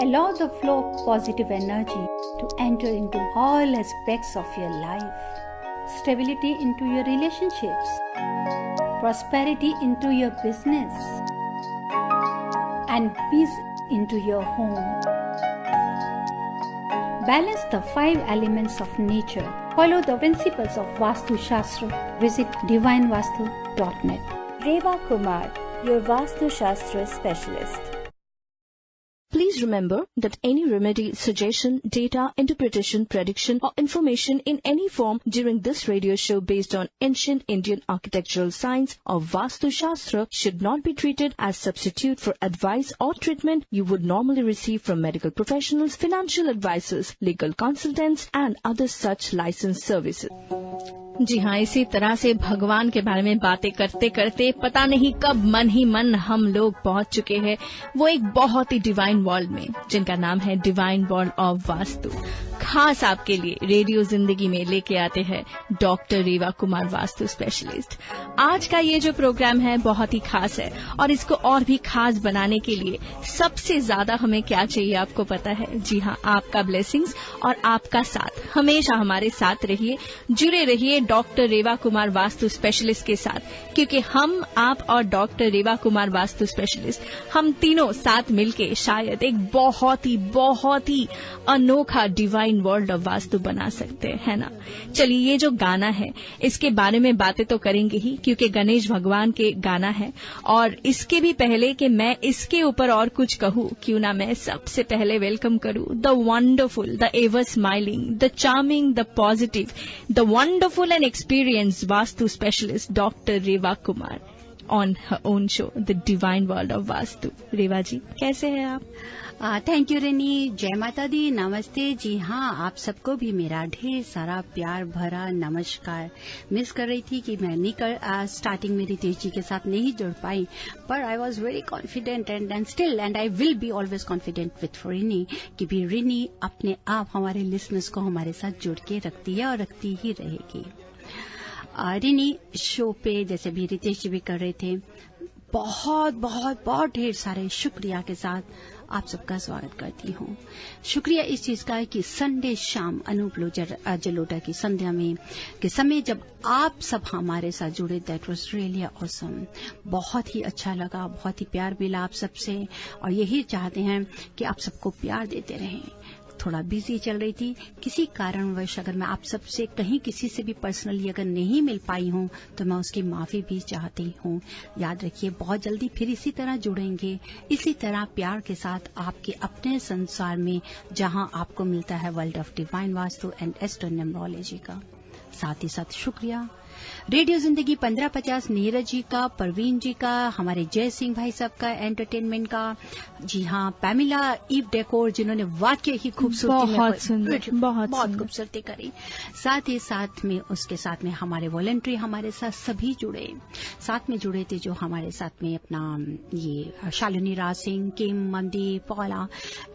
Allow the flow of positive energy to enter into all aspects of your life. Stability into your relationships. Prosperity into your business. And peace into your home. Balance the 5 elements of nature. Follow the principles of Vastu Shastra. Visit divinevastu.net. Reva Kumar, your Vastu Shastra specialist. Please remember that any remedy, suggestion, data, interpretation, prediction or information in any form during this radio show based on ancient Indian architectural science or Vastu Shastra should not be treated as substitute for advice or treatment you would normally receive from medical professionals, financial advisors, legal consultants and other such licensed services. जी हाँ, इसी तरह से भगवान के बारे में बातें करते करते पता नहीं कब मन ही मन हम लोग पहुंच चुके हैं वो एक बहुत ही डिवाइन वर्ल्ड में, जिनका नाम है डिवाइन वर्ल्ड ऑफ वास्तु। खास आपके लिए रेडियो जिंदगी में लेके आते हैं डॉक्टर रेवा कुमार वास्तु स्पेशलिस्ट। आज का ये जो प्रोग्राम है बहुत ही खास है और इसको और भी खास बनाने के लिए सबसे ज्यादा हमें क्या चाहिए आपको पता है? जी हाँ, आपका ब्लेसिंग्स और आपका साथ। हमेशा हमारे साथ रहिए, जुड़े रहिए डॉक्टर रेवा कुमार वास्तु स्पेशलिस्ट के साथ, क्योंकि हम, आप और डॉक्टर रेवा कुमार वास्तु स्पेशलिस्ट, हम तीनों साथ मिलके शायद एक बहुत ही अनोखा डिवाइन वर्ल्ड ऑफ वास्तु बना सकते हैं, है ना? चलिए, ये जो गाना है इसके बारे में बातें तो करेंगे ही, क्योंकि गणेश भगवान के गाना है। और इसके भी पहले कि मैं इसके ऊपर और कुछ कहूं, क्यों ना मैं सबसे पहले वेलकम करूं the wonderful, the ever smiling, the charming, the positive, the wonderful and experience Vastu specialist doctor Reva Kumar on her own show the divine world of Vastu. Reva ji, कैसे हैं आप? Thank you Rini. जय माता दी, नमस्ते। जी हाँ, आप सबको भी मेरा ढेर सारा प्यार भरा नमस्कार। मिस कर रही थी कि मैं नहीं स्टार्टिंग में रितेश जी के साथ नहीं जुड़ पाई, पर I was very confident and still and I will be always confident with Rini कि भी रिनी अपने आप हमारे लिसनर्स को हमारे साथ जुड़ के रखती है और रखती ही रहेगी। रिनी शो पे जैसे भी रितेश जी भी कर रहे थे, बहुत ढेर सारे शुक्रिया के साथ आप सबका स्वागत करती हूँ। शुक्रिया इस चीज का है कि संडे शाम अनूप जलोटा की संध्या में के समय जब आप सब हमारे साथ जुड़े, दैट वाज रियली ऑसम। बहुत ही अच्छा लगा, बहुत ही प्यार मिला आप सबसे, और यही चाहते हैं कि आप सबको प्यार देते रहें। थोड़ा बिजी चल रही थी, किसी कारणवश अगर मैं आप सबसे कहीं किसी से भी पर्सनली अगर नहीं मिल पाई हूं तो मैं उसकी माफी भी चाहती हूं। याद रखिए, बहुत जल्दी फिर इसी तरह जुड़ेंगे, इसी तरह प्यार के साथ आपके अपने संसार में, जहां आपको मिलता है world of divine Vastu and astro numerology का। साथ ही साथ शुक्रिया रेडियो जिंदगी 1550 नीरज जी का, परवीन जी का, हमारे जय सिंह भाई साहब का एंटरटेनमेंट का। जी हाँ, पैमिला ईव डेकोर जिन्होंने वाकई ही खूबसूरती बहुत खूबसूरती करी। साथ ही साथ में उसके साथ में हमारे वॉलंटरी हमारे साथ सभी साथ में जुड़े थे, जो हमारे साथ में अपना ये शालिनी राज Singh, Kim, Mandy, Paula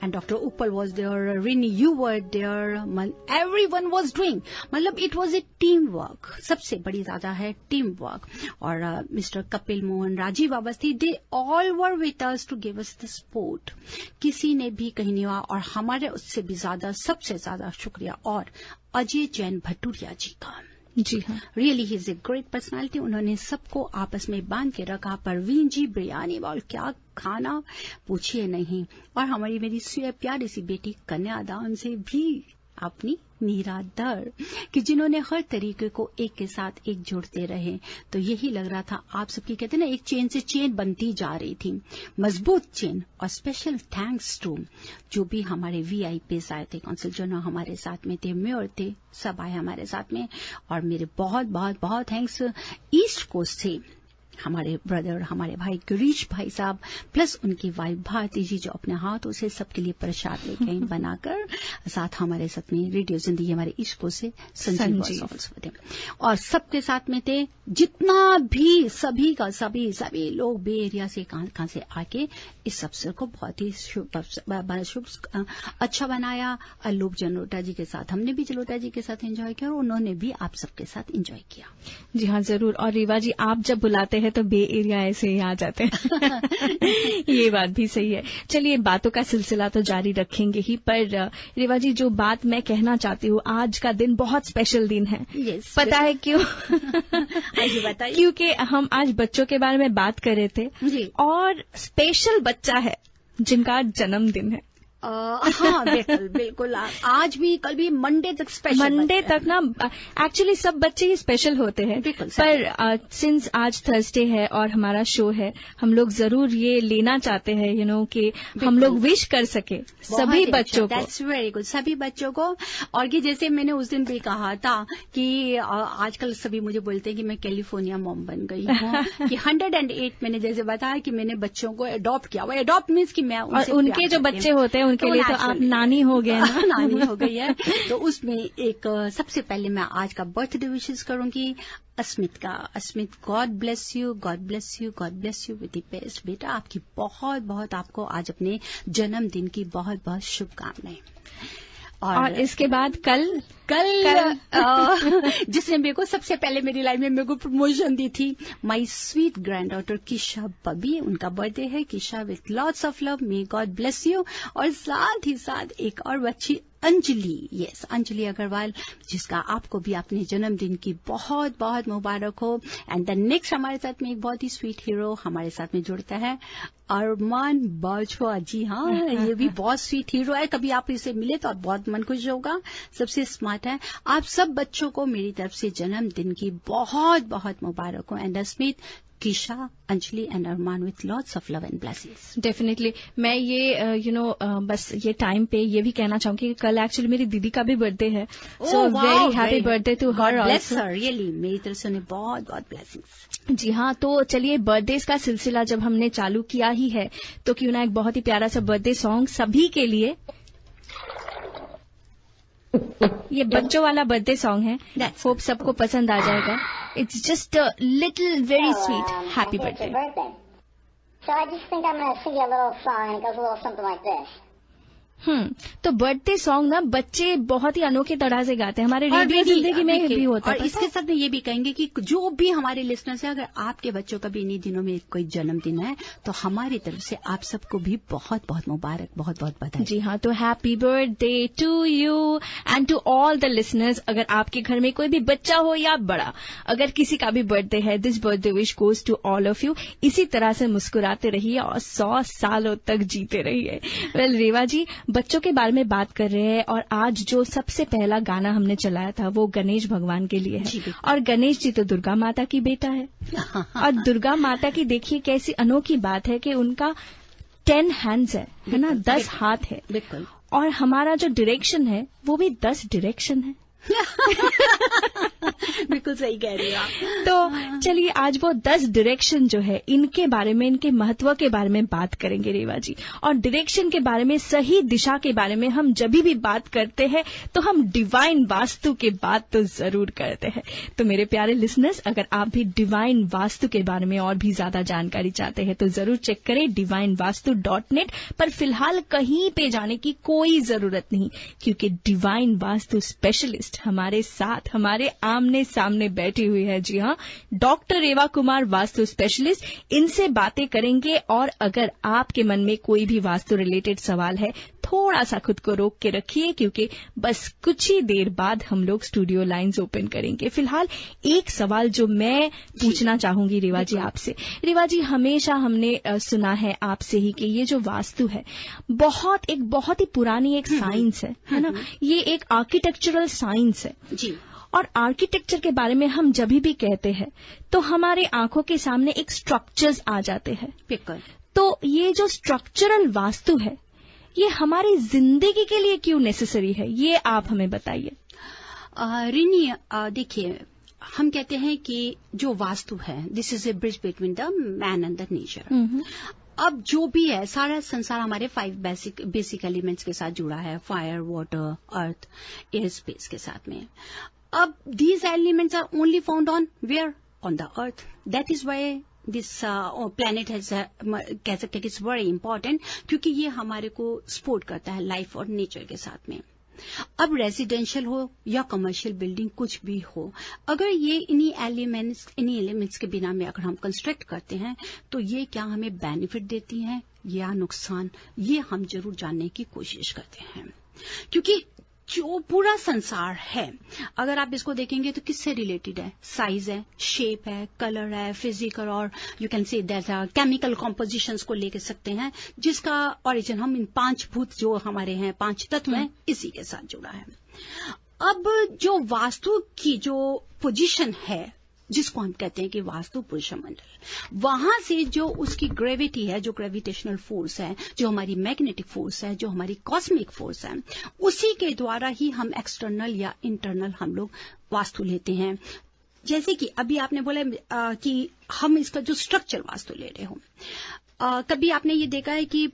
and doctor Uppal was there, Rini you were there, everyone was doing, मतलब it was a team work. सबसे बड़ी ज्यादा है टीम वर्क। और mister Kapil Mohan, Rajeev Awasthi, they all were with us to give us the support. किसी ने भी कहीं नहीं हुआ, और हमारे उससे भी ज्यादा, सबसे ज्यादा शुक्रिया और अजय जैन भटूरिया जी का। जी हाँ, really he is a great personality. उन्होंने सबको आपस में बांध के रखा। परवीन जी बिरयानी वाल क्या खाना, पूछिए नहीं। और हमारी मेरी प्यारी सी बेटी कन्यादान से भी अपनी निरादर, कि जिन्होंने हर तरीके को एक के साथ एक जोड़ते रहे। तो यही लग रहा था आप सबकी, कहते ना, एक चेन से चेन बनती जा रही थी, मजबूत चेन। और स्पेशल थैंक्स टू जो भी हमारे वीआईपीज आए थे, कौंसिल जो हमारे साथ में थे, मेयर थे, सब आए हमारे साथ में। और मेरे बहुत थैंक्स ईस्ट कोस्ट से हमारे ब्रदर, हमारे भाई गिरीश भाई साहब, प्लस उनकी वाइफ भारती जी, जो अपने हाथों से सबके लिए प्रसाद लेके आई बनाकर। साथ हमारे साथ में रेडियो जिंदगी हमारे ईस्ट से संजीव थे, और सबके साथ में थे जितना भी सभी लोग बे एरिया से कहां से आके इस अवसर को बहुत ही शुभ अच्छा बनाया। अल्लूप जलोटा जी के साथ, हमने भी जलोटा जी के साथ एंजॉय किया और उन्होंने भी आप सबके साथ एंजॉय किया। जी हाँ, जरूर। और रीवा जी, आप जब बुलाते हैं तो बे एरिया ऐसे ही आ जाते हैं। ये बात भी सही है। चलिए, बातों का सिलसिला तो जारी रखेंगे ही, पर रेवा जी जो बात मैं कहना चाहती हूँ, आज का दिन बहुत स्पेशल दिन है। पता है क्यों? बताइए। क्योंकि हम आज बच्चों के बारे में बात कर रहे थे और स्पेशल बच्चा है जिनका जन्मदिन है। हाँ, बिल्कुल। आज भी, कल भी, मंडे तक स्पेशल। मंडे तक ना, एक्चुअली सब बच्चे ही स्पेशल होते हैं, पर सिंस आज थर्सडे है और हमारा शो है, हम लोग जरूर ये लेना चाहते हैं कि हम लोग विश कर सके सभी बच्चों को। दैट्स वेरी गुड, सभी बच्चों को। और कि जैसे मैंने उस दिन भी कहा था कि आजकल सभी मुझे बोलते हैं कि मैं कैलिफोर्निया मॉम बन गई हूँ। कि 108 मैंने जैसे बताया कि मैंने बच्चों को अडॉप्ट किया। वो अडॉप्ट मीन्स कि मैं उनके जो बच्चे होते हैं उनके लिए तो आप नानी हो गए ना। नानी हो गई है। तो उसमें एक सबसे पहले मैं आज का बर्थडे विशेस करूंगी अस्मित का। Asmit, God bless you, God bless you, God bless you with the best. बेटा, आपकी बहुत बहुत, आपको आज अपने जन्मदिन की बहुत बहुत शुभकामनाएं। और इसके बाद कल जिसने मेरे को सबसे पहले मेरी लाइफ में मेरे को प्रमोशन दी थी, my sweet grand daughter Kisha बबी, उनका बर्थडे है। Kisha with lots of love, may God bless you. और साथ ही साथ एक और बच्ची अंजलि, यस, अंजलि अग्रवाल, जिसका आपको भी अपने जन्मदिन की बहुत बहुत मुबारक हो। एंड द नेक्स्ट हमारे साथ में एक बहुत ही स्वीट हीरो हमारे साथ में जुड़ता है, अरमान बाजवा। जी हाँ, ये भी बहुत स्वीट हीरो है। कभी आप इसे मिले तो आप बहुत मन खुश होगा। सबसे स्मार्ट है। आप सब बच्चों को मेरी तरफ से जन्मदिन की बहुत बहुत मुबारक हो। And Asmit, Kisha, Anjali and Arman with lots of love and blessings. Definitely. मैं ये बस ये टाइम पे ये भी कहना चाहूंगी कि कल एक्चुअली मेरी दीदी का भी बर्थडे है। So very happy birthday to her also. Really, मेरी तरफ से उन्हें बहुत बहुत ब्लेसिंग्स। जी हाँ, तो चलिए, बर्थडेज का सिलसिला जब हमने चालू किया ही है तो क्यों ना एक बहुत ही प्यारा सा बर्थडे सॉन्ग सभी के लिए। ये बच्चों वाला बर्थडे सॉन्ग है, होप सबको पसंद आ जाएगा। It's just a little very sweet happy birthday. So I just think I'm going to sing you a little song, and it goes a little something like this. तो birthday song ना बच्चे बहुत ही अनोखे तरह से गाते हैं। हमारे रेडियो जिंदगी में भी होता है। और इसके साथ में ये भी कहेंगे कि जो भी हमारे लिसनर्स है, अगर आपके बच्चों का भी इन्हीं दिनों में कोई जन्मदिन है तो हमारी तरफ से आप सबको भी बहुत बहुत मुबारक, बहुत बहुत बधाई। जी हाँ, तो happy birthday to you and to all the listeners. अगर आपके घर में कोई भी बच्चा हो या बड़ा, अगर किसी का भी बर्थडे है, this birthday wish goes to all of you. इसी तरह से मुस्कुराते रहिए और 100 सालों तक जीते रहिए। वेल, रेवा जी बच्चों के बारे में बात कर रहे हैं और आज जो सबसे पहला गाना हमने चलाया था वो गणेश भगवान के लिए है। और गणेश जी तो दुर्गा माता की बेटा है। और दुर्गा माता की देखिए कैसी अनोखी बात है कि उनका 10 हैंड्स है ना, 10 हाथ है। बिल्कुल। और हमारा जो डायरेक्शन है वो भी 10 डायरेक्शन है। बिल्कुल सही कह रही हैं आप। तो चलिए, आज वो 10 डायरेक्शन जो है इनके बारे में, इनके महत्व के बारे में बात करेंगे रेवा जी। और डायरेक्शन के बारे में, सही दिशा के बारे में हम जब भी बात करते हैं तो हम डिवाइन वास्तु के बात तो जरूर करते हैं। तो मेरे प्यारे लिसनर्स, अगर आप भी डिवाइन वास्तु के बारे में और भी ज्यादा जानकारी चाहते हैं तो जरूर चेक करें divinevastu.net। पर फिलहाल कहीं पे जाने की कोई जरूरत नहीं, क्योंकि डिवाइन वास्तु स्पेशलिस्ट हमारे साथ, हमारे आमने सामने बैठी हुई है। जी हाँ, डॉक्टर रेवा कुमार, वास्तु स्पेशलिस्ट। इनसे बातें करेंगे। और अगर आपके मन में कोई भी वास्तु रिलेटेड सवाल है, थोड़ा सा खुद को रोक के रखिए, क्योंकि बस कुछ ही देर बाद हम लोग स्टूडियो लाइंस ओपन करेंगे। फिलहाल एक सवाल जो मैं पूछना चाहूंगी रेवा जी आपसे। रेवा जी, हमेशा हमने सुना है आपसे ही कि ये जो वास्तु है एक बहुत ही पुरानी एक साइंस है ना, ये एक आर्किटेक्चरल साइंस है जी। और आर्किटेक्चर के बारे में हम जब भी कहते हैं तो हमारे आंखों के सामने एक स्ट्रक्चर्स आ जाते हैं। तो ये जो स्ट्रक्चरल वास्तु है ये हमारी जिंदगी के लिए क्यों नेसेसरी है, ये आप हमें बताइए। रिनी, देखिए, हम कहते हैं कि जो वास्तु है, this is a bridge between the man and the nature. अब जो भी है, सारा संसार हमारे 5 बेसिक एलिमेंट्स के साथ जुड़ा है, fire, water, earth, air, space के साथ में। अब these elements are only found on where, on the earth. That is why this planet has, कह सकते हैं कि इट्स वेरी इंपॉर्टेंट, क्योंकि ये हमारे को सपोर्ट करता है लाइफ और नेचर के साथ में। अब रेजिडेंशियल हो या कमर्शियल बिल्डिंग कुछ भी हो, अगर ये इन्हीं एलिमेंट्स के बिना में अगर हम कंस्ट्रक्ट करते हैं तो ये क्या हमें बेनिफिट देती हैं या नुकसान, ये हम जरूर जानने की कोशिश करते हैं। क्योंकि जो पूरा संसार है, अगर आप इसको देखेंगे तो किससे रिलेटेड है? साइज है, शेप है, कलर है, फिजिकल और you can say that chemical compositions को लेकर सकते हैं, जिसका ओरिजिन हम इन 5 भूत जो हमारे हैं, 5 तत्व हैं, इसी के साथ जुड़ा है। अब जो वास्तु की जो पोजीशन है, जिसको हम कहते हैं कि वास्तु पुरुष मंडल, वहां से जो उसकी ग्रेविटी है, जो ग्रेविटेशनल फोर्स है, जो हमारी मैग्नेटिक फोर्स है, जो हमारी कॉस्मिक फोर्स है, उसी के द्वारा ही हम एक्सटर्नल या इंटरनल हम लोग वास्तु लेते हैं। जैसे कि अभी आपने बोला कि हम इसका जो स्ट्रक्चर वास्तु ले रहे हो, कभी आपने ये देखा है कि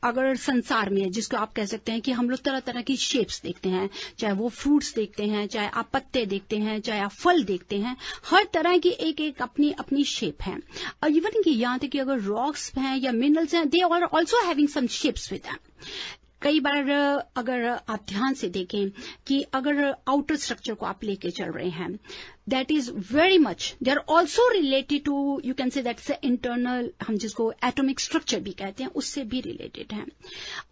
अगर संसार में, जिसको आप कह सकते हैं कि हम लोग तरह तरह की शेप्स देखते हैं, चाहे वो फ्रूट्स देखते हैं, चाहे आप पत्ते देखते हैं, चाहे आप फल देखते हैं, हर तरह की एक एक अपनी अपनी शेप है। और इवन कि यहाँ तक कि अगर रॉक्स हैं या मिनरल्स हैं, they are also having some shapes with them. कई बार अगर आप ध्यान से देखें कि अगर आउटर स्ट्रक्चर को आप लेके चल रहे हैं, that is very much, they are also related to, you can say that's internal, हम जिसको एटॉमिक स्ट्रक्चर भी कहते हैं, उससे भी रिलेटेड है।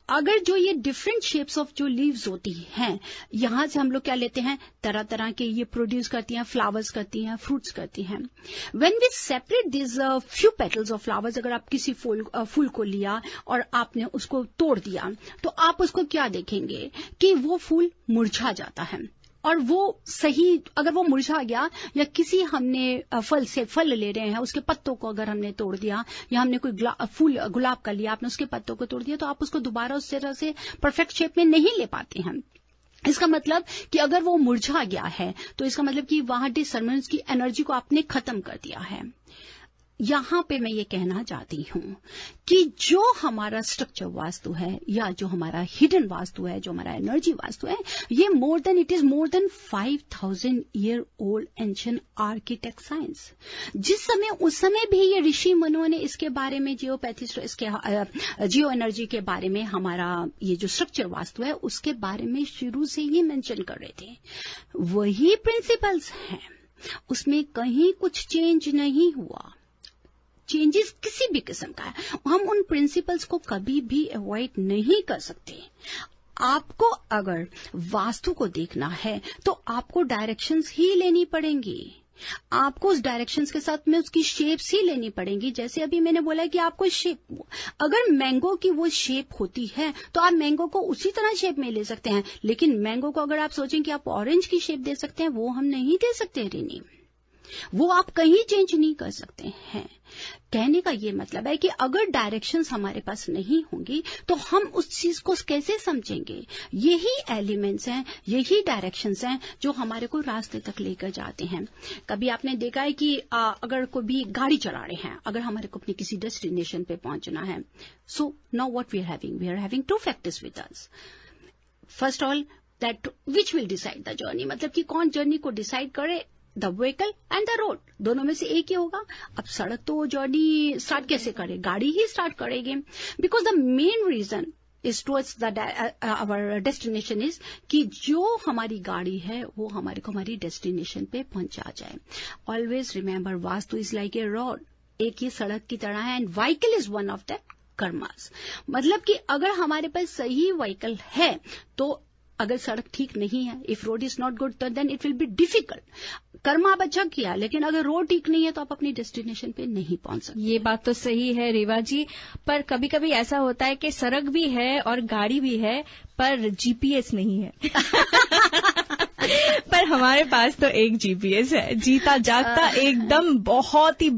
अगर जो ये डिफरेंट शेप्स ऑफ जो लीव्स होती हैं, यहां से हम लोग क्या लेते हैं, तरह तरह के ये प्रोड्यूस करती हैं, फ्लावर्स करती हैं, फ्रूट्स करती हैं। When we separate this few petals of flowers, अगर आप किसी फूल को लिया और आपने उसको तोड़ दिया, तो आप उसको क्या देखेंगे कि वो फूल मुरझा जाता है। और वो सही, अगर वो मुरझा गया या किसी हमने फल से फल ले रहे हैं, उसके पत्तों को अगर हमने तोड़ दिया, या हमने कोई फूल गुलाब का लिया, आपने उसके पत्तों को तोड़ दिया, तो आप उसको दोबारा उस तरह से परफेक्ट शेप में नहीं ले पाते हैं। इसका मतलब कि अगर वो मुरझा गया है तो इसका मतलब कि वहां डिसर्मेंस की एनर्जी को आपने खत्म कर दिया है। यहां पे मैं ये कहना चाहती हूं कि जो हमारा स्ट्रक्चर वास्तु है या जो हमारा हिडन वास्तु है, जो हमारा एनर्जी वास्तु है, ये it is more than 5000 year old ancient architect science. उस समय भी ये ऋषि मुनियों ने इसके बारे में, जियो एनर्जी के बारे में, हमारा ये जो स्ट्रक्चर वास्तु है उसके बारे में शुरू से ही मेंशन कर रहे थे। वही प्रिंसिपल्स हैं, उसमें कहीं कुछ चेंज नहीं हुआ, चेंजेस किसी भी किस्म का है। हम उन प्रिंसिपल्स को कभी भी अवॉइड नहीं कर सकते। आपको अगर वास्तु को देखना है तो आपको डायरेक्शंस ही लेनी पड़ेंगी, आपको उस डायरेक्शंस के साथ में उसकी शेप्स ही लेनी पड़ेंगी। जैसे अभी मैंने बोला कि आपको शेप, अगर मैंगो की वो शेप होती है तो आप मैंगो को उसी तरह शेप में ले सकते हैं, लेकिन मैंगो को अगर आप सोचें कि आप ऑरेंज की शेप दे सकते हैं, वो हम नहीं दे सकते रिनी, वो आप कहीं चेंज नहीं कर सकते हैं। कहने का ये मतलब है कि अगर डायरेक्शंस हमारे पास नहीं होंगी तो हम उस चीज को कैसे समझेंगे। यही एलिमेंट्स हैं, यही डायरेक्शंस हैं जो हमारे को रास्ते तक लेकर जाते हैं। कभी आपने देखा है कि अगर कोई भी गाड़ी चला रहे हैं, अगर हमारे को अपनी किसी डेस्टिनेशन पे पहुंचना है, so now what we are having 2 factors with us. First all that which will decide the journey, मतलब कि कौन जर्नी को डिसाइड करे, the vehicle and the road, दोनों में से एक ही होगा। अब सड़क तो जर्नी स्टार्ट कैसे करे, गाड़ी ही स्टार्ट करेगी, because the main reason is towards our destination is कि जो हमारी गाड़ी है वो हमारे को हमारी डेस्टिनेशन पे पहुंचा जाए। Always remember, vastu is like a road, एक ही सड़क की तरह है, and vehicle is one of that karmas. मतलब कि अगर हमारे पास सही व्हीकल है तो अगर सड़क ठीक नहीं है, if road is not good then it will be difficult. कर्म आप अच्छा किया, लेकिन अगर रोड ठीक नहीं है तो आप अपनी डेस्टिनेशन पे नहीं पहुंच सकते। ये बात तो सही है रेवा जी, पर कभी कभी ऐसा होता है कि सड़क भी है और गाड़ी भी है पर जीपीएस नहीं है। पर हमारे पास तो एक जीपीएस है, जीता जागता एकदम बहुत ही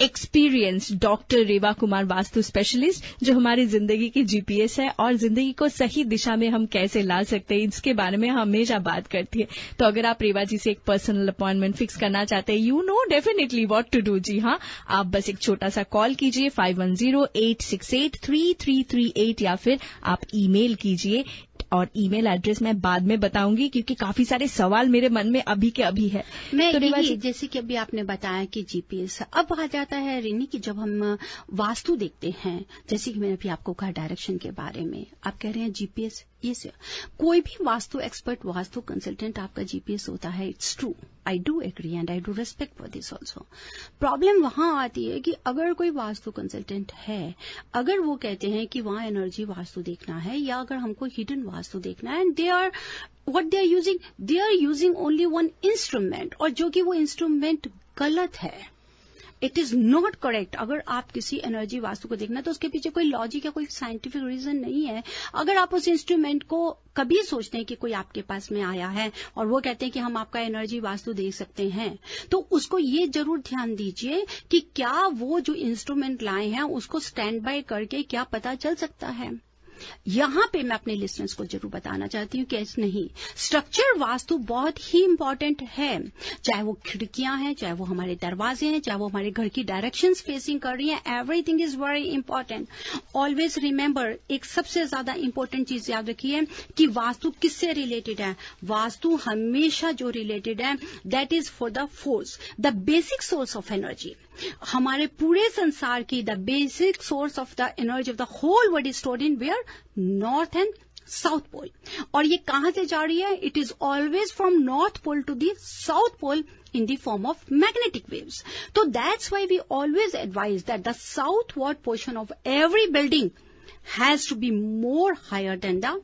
experience doctor Reva Kumar vastu specialist, जो हमारी जिंदगी की जीपीएस है और जिंदगी को सही दिशा में हम कैसे ला सकते हैं इसके बारे में हमेशा बात करती है। तो अगर आप रेवा जी से एक पर्सनल अपॉइंटमेंट फिक्स करना चाहते हैं, you know definitely what to do. जी हाँ, आप बस एक छोटा सा कॉल कीजिए 5108683338 या फिर आप ईमेल कीजिए, और ईमेल एड्रेस मैं बाद में बताऊंगी क्योंकि काफी सारे सवाल मेरे मन में अभी के अभी है। मैं तो जैसे कि अभी आपने बताया कि जीपीएस अब आ जाता है रिनी की, जब हम वास्तु देखते हैं, जैसे कि मैंने अभी आपको कहा डायरेक्शन के बारे में, आप कह रहे हैं जीपीएस, Yes, कोई भी वास्तु एक्सपर्ट, वास्तु कंसल्टेंट आपका जीपीएस होता है. It's true. I do agree and I do respect for this also. Problem वहां आती है कि अगर कोई वास्तु कंसल्टेंट है, अगर वो कहते हैं कि वहां एनर्जी वास्तु देखना है, या अगर हमको हिडन वास्तु देखना है, and they are using only one instrument, और जो कि वो इंस्ट्रूमेंट गलत है. It is not correct. अगर आप किसी एनर्जी वास्तु को देखना तो उसके पीछे कोई लॉजिक या कोई साइंटिफिक रीजन नहीं है. अगर आप उस इंस्ट्रूमेंट को कभी सोचते हैं कि कोई आपके पास में आया है और वो कहते हैं कि हम आपका एनर्जी वास्तु देख सकते हैं, तो उसको ये जरूर ध्यान दीजिए कि क्या वो जो इंस्ट्रूमेंट लाए हैं उसको स्टैंड बाय करके क्या पता चल सकता है. यहां पे मैं अपने लिसनर्स को जरूर बताना चाहती हूँ कि ऐसे नहीं. स्ट्रक्चर वास्तु बहुत ही इंपॉर्टेंट है. चाहे वो खिड़कियां हैं, चाहे वो हमारे दरवाजे हैं, चाहे वो हमारे घर की डायरेक्शंस फेसिंग कर रही हैं, everything is very important. Always remember, एक सबसे ज्यादा इंपॉर्टेंट चीज याद रखिए कि वास्तु किससे रिलेटेड है. वास्तु हमेशा जो रिलेटेड है that is for the force, the basic source of energy. हमारे पूरे संसार की the basic source of the energy of the whole world is stored in where, north and south pole. और ये कहां से जा रही है? It is always from north pole to the south pole in the form of magnetic waves. So that's why we always advise that the southward portion of every building has to be more higher than the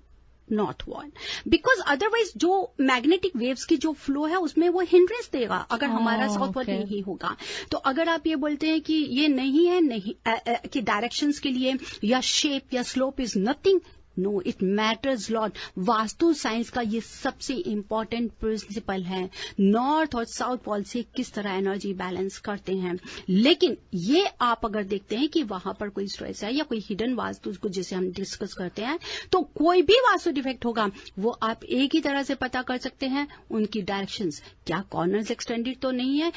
north wall, because otherwise जो magnetic waves की जो flow है उसमें वो hindrance देगा अगर हमारा south wall नहीं होगा. तो अगर आप ये बोलते हैं कि ये नहीं है, नहीं कि डायरेक्शंस के लिए या शेप या slope is nothing, no, it matters lot. Vastu science का ये सबसे इंपॉर्टेंट प्रिंसिपल है. नॉर्थ और साउथ पोल से किस तरह एनर्जी बैलेंस करते हैं. लेकिन ये आप अगर देखते हैं कि वहां पर कोई स्ट्रेस है या कोई हिडन वास्तु को जिसे हम डिस्कस करते हैं, तो कोई भी वास्तु डिफेक्ट होगा वो आप एक ही तरह से पता कर सकते हैं. उनकी डायरेक्शंस, क्या कॉर्नर्स एक्सटेंडेड तो नहीं है.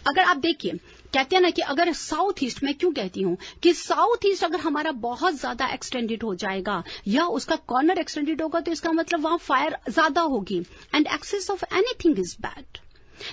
अगर आप देखिए, कहते हैं ना कि अगर साउथ ईस्ट, मैं क्यों कहती हूं कि साउथ ईस्ट अगर हमारा बहुत ज्यादा एक्सटेंडेड हो जाएगा या उसका कॉर्नर एक्सटेंडेड होगा तो इसका मतलब वहां फायर ज्यादा होगी, and excess of anything is bad.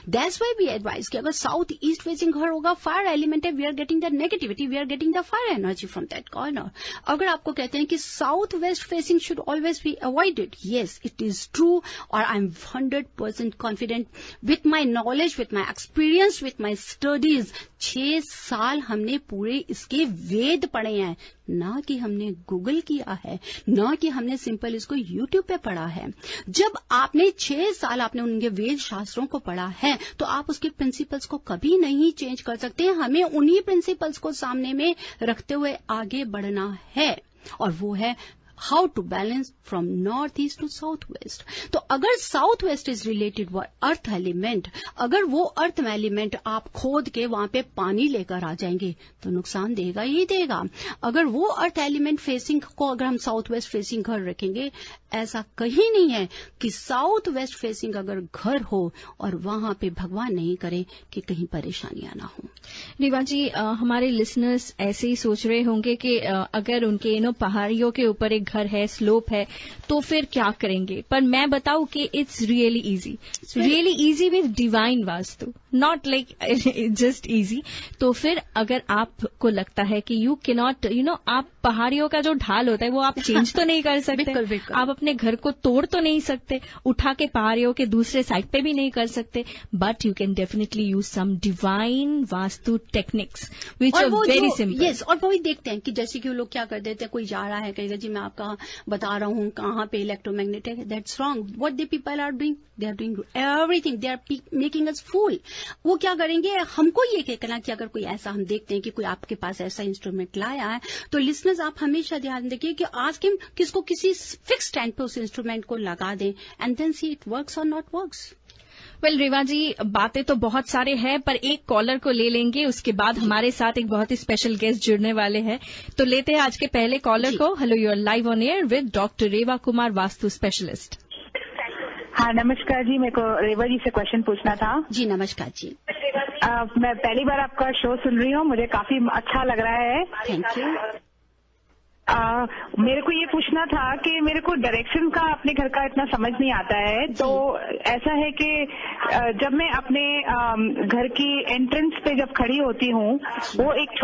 That's why we advise कि अगर साउथ ईस्ट फेसिंग घर होगा, फायर एलिमेंट है, we are getting the negativity, we are getting the fire energy from that corner. अगर आपको कहते हैं कि south west facing should always be avoided, yes it is true, और I am 100% confident with my knowledge, with my experience, with my studies. 6 साल हमने पूरे इसके वेद पढ़े हैं, ना कि हमने गूगल किया है, ना कि हमने सिंपल इसको यूट्यूब पे पढ़ा है. जब आपने 6 साल आपने उनके वेद शास्त्रों को पढ़ा है तो आप उसके प्रिंसिपल्स को कभी नहीं चेंज कर सकते. हमें उन्हीं प्रिंसिपल्स को सामने में रखते हुए आगे बढ़ना है, और वो है how to balance from north east to south west. तो अगर साउथ वेस्ट इज रिलेटेड वो अर्थ एलिमेंट, अगर वो अर्थ एलिमेंट आप खोद के वहां पे पानी लेकर आ जाएंगे तो नुकसान देगा ही देगा. अगर वो अर्थ एलिमेंट फेसिंग को अगर हम साउथ वेस्ट फेसिंग घर रखेंगे, ऐसा कहीं नहीं है कि साउथ वेस्ट फेसिंग अगर घर हो और वहां पे भगवान नहीं करे कि कहीं परेशानियां ना हो. रीवा जी, हमारे लिसनर्स ऐसे ही सोच रहे होंगे कि अगर उनके पहाड़ियों के ऊपर एक घर है, स्लोप है, तो फिर क्या करेंगे. पर मैं बताऊं कि it's really easy with divine vastu, not like just easy. तो फिर अगर आपको लगता है कि यू कैन नॉट आप पहाड़ियों का जो ढाल होता है वो आप चेंज तो नहीं कर सकते, बिल्कुल. आप अपने घर को तोड़ तो नहीं सकते, उठा के पहाड़ियों के दूसरे साइड पे भी नहीं कर सकते, but you can definitely use some divine vastu techniques which are very simple. Yes, और वो भी देखते हैं कि जैसे कि वो लोग क्या कर देते हैं, कोई जा रहा है कहेगा जी मैं आपका बता रहा हूं कहां पे इलेक्ट्रोमैग्नेट है. That's wrong. What the people are doing, they are doing everything, they are making us fool. वो क्या करेंगे, हमको ये कहना कि अगर कोई ऐसा हम देखते हैं कि कोई आपके पास ऐसा इंस्ट्रूमेंट लाया है, तो लिसनर्स आप हमेशा ध्यान रखिए कि आज के किसको किसी फिक्स स्टैंड पे उस इंस्ट्रूमेंट को लगा दें, and then see it works or not works. Well Reva ji, बातें तो बहुत सारे हैं, पर एक कॉलर को ले लेंगे, उसके बाद हमारे साथ एक बहुत ही स्पेशल गेस्ट जुड़ने वाले हैं. तो लेते हैं आज के पहले कॉलर को. Hello, you are live on air with doctor Reva Kumar, vastu specialist. हाँ नमस्कार जी, मेरे को रेवा जी से क्वेश्चन पूछना था. जी नमस्कार जी. मैं पहली बार आपका शो सुन रही हूँ, मुझे काफी अच्छा लग रहा है. Thank you. मेरे को ये पूछना था कि मेरे को डायरेक्शन का अपने घर का इतना समझ नहीं आता है, तो ऐसा है कि जब मैं अपने घर की एंट्रेंस पे जब खड़ी होती हूँ, वो एक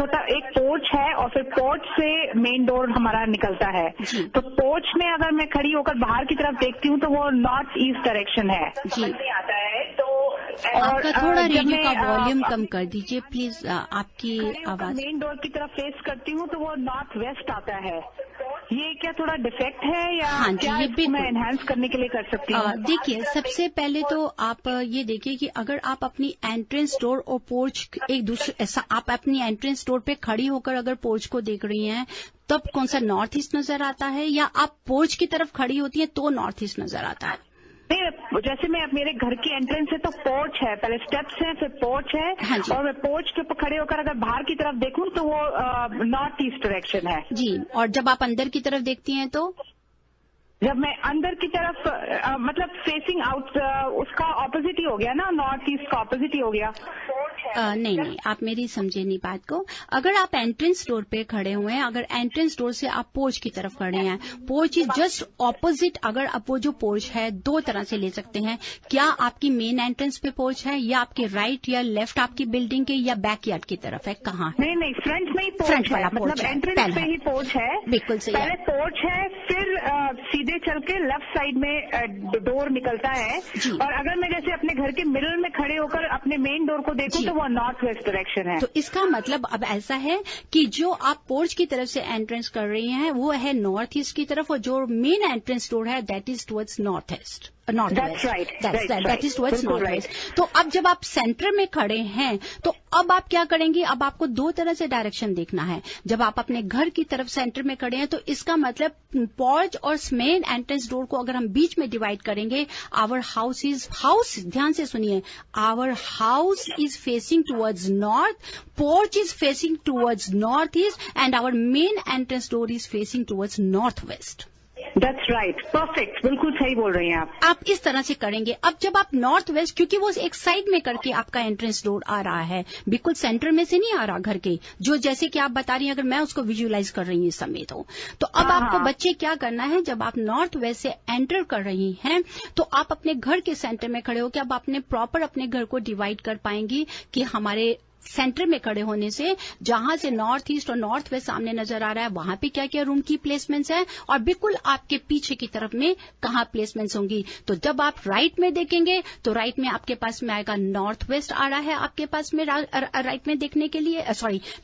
पोर्च है और फिर पोर्च से मेन डोर हमारा निकलता है। तो पोर्च में अगर मैं खड़ी होकर बाहर की तरफ देखती हूँ तो वो नॉर्थ ईस्ट डायरेक्शन है। समझ नहीं आता है। तो आपका थोड़ा रेडियो का वॉल्यूम कम कर दीजिए प्लीज। आपकी आवाज मेन डोर की तरफ फेस करती हूँ तो वो नॉर्थ वेस्ट आता है। ये क्या थोड़ा डिफेक्ट है या हाँ क्या जी, मैं एनहांस करने के लिए कर सकती हूँ? देखिए, सबसे पहले तो आप ये देखिए कि अगर आप अपनी एंट्रेंस डोर और पोर्च एक दूसरे ऐसा आप अपनी एंट्रेंस डोर पे खड़ी होकर अगर पोर्च को देख रही हैं तब कौन सा नॉर्थ ईस्ट नजर आता है, या आप पोर्च की तरफ खड़ी होती हैं तो नॉर्थ ईस्ट नजर आता है? नहीं, जैसे मैं मेरे घर की एंट्रेंस है तो पोर्च है, पहले स्टेप्स हैं, फिर पोर्च है। हाँ जी। और मैं पोर्च के ऊपर खड़े होकर अगर बाहर की तरफ देखूं तो वो नॉर्थ ईस्ट डायरेक्शन है जी। और जब आप अंदर की तरफ देखती हैं तो जब मैं अंदर की तरफ मतलब फेसिंग आउट, उसका ऑपोजिट ही हो गया ना, नॉर्थ ईस्ट का ऑपोजिट ही हो गया। नहीं, आप मेरी समझे नहीं बात को। अगर आप एंट्रेंस डोर पे खड़े हुए हैं, अगर एंट्रेंस डोर से आप पोर्च की तरफ खड़े हैं, पोर्च इज जस्ट ऑपोजिट। अगर आप वो जो पोर्च है दो तरह से ले सकते हैं, क्या आपकी मेन एंट्रेंस पे पोर्च है या आपके राइट या लेफ्ट आपकी बिल्डिंग के या बैक यार्ड की तरफ है, कहाँ है? नहीं, फ्रंट में ही पोर्च फ्रंट है, वाला मतलब पोर्च है, एंट्रेंस पे ही पोर्च है। बिल्कुल सही पहले है। पोर्च है, फिर सीधे चल के लेफ्ट साइड में डोर निकलता है। और अगर मैं जैसे अपने घर के मिडल में खड़े होकर अपने मेन डोर को देखूं तो वो नॉर्थ वेस्ट डायरेक्शन है। तो इसका मतलब अब ऐसा है कि जो आप पोर्च की तरफ से एंट्रेंस कर रही हैं वो है नॉर्थ ईस्ट की तरफ, और जो मेन एंट्रेंस डोर है that is towards north east, north west. That is towards north waste. तो अब जब आप सेंटर में खड़े हैं तो अब आप क्या करेंगे? अब आपको दो तरह से डायरेक्शन देखना है। जब आप अपने घर की तरफ सेंटर में खड़े हैं तो इसका मतलब पोर्च और मेन एंट्रेंस डोर को अगर हम बीच में डिवाइड करेंगे, आवर हाउस ध्यान से सुनिए, our house is facing towards north, porch is facing towards north east and our main entrance door is facing towards north west. That's right, perfect, बिल्कुल सही बोल रही हैं आप इस तरह से करेंगे। अब जब आप नॉर्थ वेस्ट, क्योंकि वो एक साइड में करके आपका एंट्रेंस डोर आ रहा है, बिल्कुल सेंटर में से नहीं आ रहा घर के, जो जैसे कि आप बता रही हैं, अगर मैं उसको विजुअलाइज कर रही हूँ इस समय तो अब आपको बच्चे क्या करना है, जब आप नॉर्थ वेस्ट से एंटर कर रही हैं तो आप अपने घर के सेंटर में खड़े होकर अब आपने प्रॉपर अपने घर को डिवाइड कर पाएंगी कि हमारे सेंटर में खड़े होने से जहां से नॉर्थ ईस्ट और नॉर्थ वेस्ट सामने नजर आ रहा है वहां पे क्या क्या रूम की प्लेसमेंट्स है और बिल्कुल आपके पीछे की तरफ में कहां प्लेसमेंट्स होंगी। तो जब आप राइट में देखेंगे तो राइट में आपके पास में आएगा नॉर्थ वेस्ट आ रहा है आपके पास में राइट में देखने के लिए,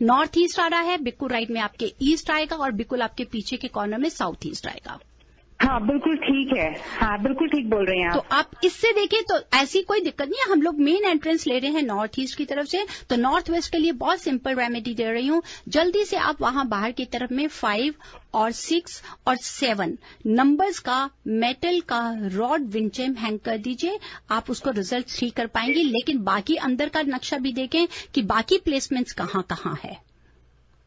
नॉर्थ ईस्ट आ रहा है, बिल्कुल राइट में आपके ईस्ट आएगा और बिल्कुल आपके पीछे के कॉर्नर में साउथ ईस्ट आएगा। हाँ, बिल्कुल ठीक है। हाँ, बिल्कुल ठीक बोल रहे हैं आप। तो आप इससे देखें तो ऐसी कोई दिक्कत नहीं है। हम लोग मेन एंट्रेंस ले रहे हैं नॉर्थ ईस्ट की तरफ से, तो नॉर्थ वेस्ट के लिए बहुत सिंपल रेमेडी दे रही हूँ। जल्दी से आप वहां बाहर की तरफ में 5 और 6 और 7 नंबर्स का मेटल का रॉड विंचेम हैंग कर दीजिए। आप उसको रिजल्ट ठीक कर पाएंगे, लेकिन बाकी अंदर का नक्शा भी देखें कि बाकी प्लेसमेंट्स कहाँ कहाँ है।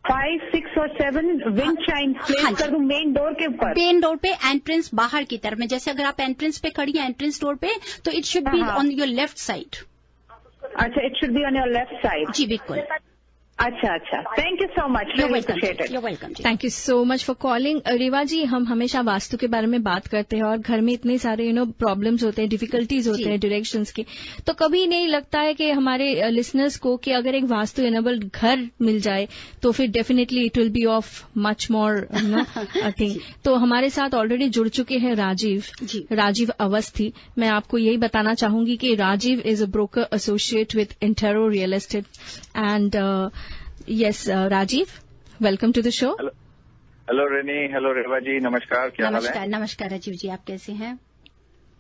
5, 6 और 7 विंड चाइम प्लेस कर दूं मेन डोर के ऊपर, मेन डोर पे एंट्रेंस बाहर की तरफ में। जैसे अगर आप एंट्रेंस पे खड़ी हैं एंट्रेंस डोर पे, तो it should be on your left side. अच्छा, it should be on your left side. जी बिल्कुल। अच्छा, thank you so much. You're welcome. Thank you so much for calling. Reva ji, हम हमेशा वास्तु के बारे में बात करते हैं और घर में इतने सारे प्रॉब्लम्स होते हैं, डिफिकल्टीज होते हैं डायरेक्शंस के, तो कभी नहीं लगता है कि हमारे लिसनर्स को कि अगर एक वास्तु इनेबल्ड घर मिल जाए तो फिर definitely it will B of much more thing. तो हमारे साथ ऑलरेडी जुड़ चुके हैं राजीव अवस्थी। मैं आपको यही बताना चाहूंगी कि Rajiv is a broker associate with Intero real estate and Yes, Rajiv, welcome to the show. Hello, Reni. Hello, Reva ji. नमस्कार, क्या हाल है? नमस्कार राजीव जी, आप कैसे हैं?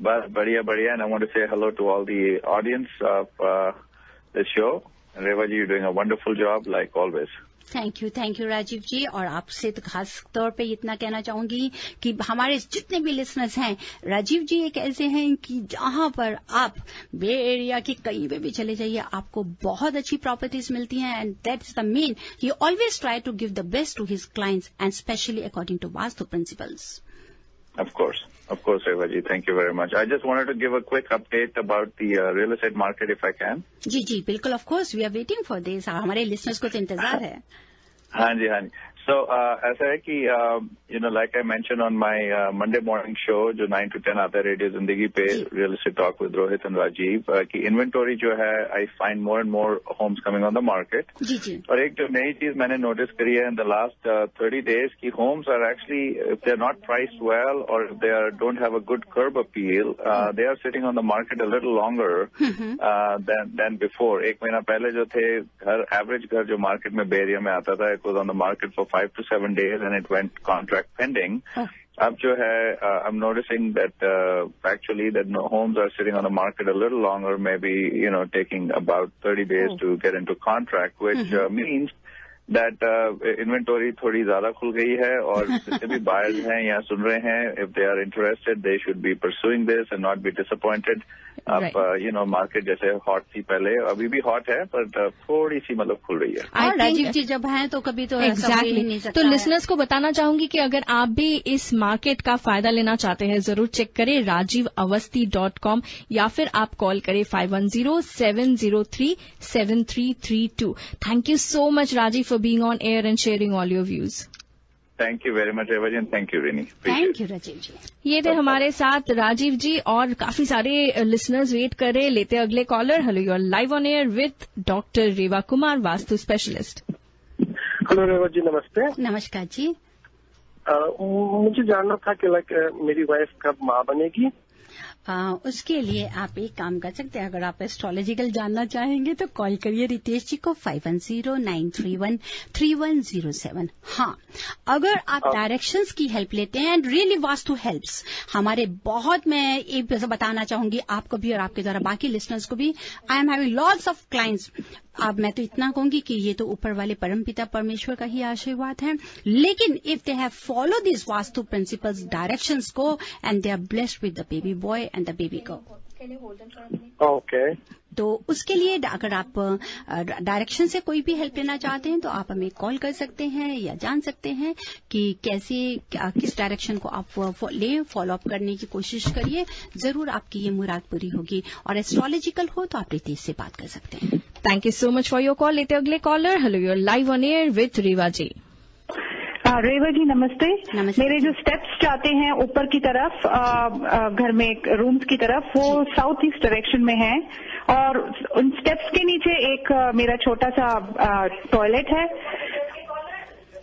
बस बढ़िया। And I want to say hello to all the audience of the show. Reva ji, you're doing a wonderful job like always. Thank you Rajeev ji. और आपसे तो खास तौर पे इतना कहना चाहूंगी कि हमारे जितने भी लिसनर्स हैं, राजीव जी एक ऐसे हैं कि जहां पर आप बे एरिया की कहीं पे भी चले जाइए आपको बहुत अच्छी प्रॉपर्टीज मिलती हैं, and that's the main, he always try to give the best to his clients and specially according to vastu principles. Of course, Reva ji. Thank you very much. I just wanted to give a quick update about the real estate market, if I can. जी बिल्कुल, of course, we are waiting for this. हमारे listeners को तो इंतजार है। हाँ जी। So ऐसा है कि like I mentioned on my Monday morning show जो 9 to 10 आता है रेडियो जिंदगी पे, Real Estate Talk with Rohit and Rajiv, कि इन्वेंटरी जो है I find more and more homes coming on the market. जी जी. और एक जो नई चीज मैंने नोटिस करी है in the last 30 days कि homes are actually, if they are not priced well or if they don't have a good curb appeal, they are sitting on the market a little longer than before. एक महीना पहले जो थे average घर जो market में बे area में आता था, it was on the market for 5 to 7 days and it went contract pending. अब जो है I'm noticing that actually that homes are sitting on the market a little longer, maybe taking about 30 days to get into contract, which means that inventory थोड़ी ज्यादा खुल गई है और जितने भी buyers हैं या सुन रहे हैं, if they are interested they should be pursuing this and not be disappointed. अब मार्केट जैसे हॉट थी पहले, अभी भी हॉट है पर थोड़ी सी मतलब खुल रही है। और राजीव जी जब हैं तो कभी तो एग्जैक्टली नहीं सकता। तो लिसनर्स को बताना चाहूंगी कि अगर आप भी इस मार्केट का फायदा लेना चाहते हैं, जरूर चेक करें rajivaवस्थी.com या फिर आप कॉल करें 510-703-7332। Thank you so much Rajeev for being on air and sharing all your views. Thank you very much Reva ji, thank you Rini. Thank you Rajeev ji. ये थे हमारे साथ राजीव जी और काफी सारे लिसनर्स वेट कर रहे। लेते अगले caller. Hello, you are live on air with doctor Reva Kumar, vastu specialist. Hello Reva ji, नमस्ते। नमस्कार जी। मुझे जानना था कि मेरी वाइफ कब माँ बनेगी। उसके लिए आप एक काम कर सकते हैं, अगर आप एस्ट्रोलॉजिकल जानना चाहेंगे तो कॉल करिए रितेश जी को 510-931-3107। हाँ, अगर आप डायरेक्शंस की हेल्प लेते हैं एंड रियली वास्तु हेल्प्स, हमारे बहुत, मैं एक बताना चाहूंगी आपको भी और आपके द्वारा बाकी लिसनर्स को भी, I am having lots of clients. अब मैं तो इतना कहूंगी कि ये तो ऊपर वाले परमपिता परमेश्वर का ही आशीर्वाद है, लेकिन if they have follow this Vastu principles directions को and they are blessed with the baby boy and the baby girl. Okay, तो उसके लिए अगर आप डायरेक्शन से कोई भी हेल्प लेना चाहते हैं तो आप हमें कॉल कर सकते हैं या जान सकते हैं कि कैसे किस डायरेक्शन को आप लें, फॉलो अप करने की कोशिश करिए, जरूर आपकी ये मुराद पूरी होगी। और एस्ट्रोलॉजिकल हो तो आप रितेश से बात कर सकते हैं। Thank you so much for your call. लेते अगले caller. Hello, you are live on air with Reva ji. Reva ji नमस्ते। नमस्ते। मेरे जो स्टेप्स जाते हैं ऊपर की तरफ घर में रूम्स की तरफ, वो साउथ ईस्ट डायरेक्शन में है और उन स्टेप्स के नीचे एक मेरा छोटा सा टॉयलेट है।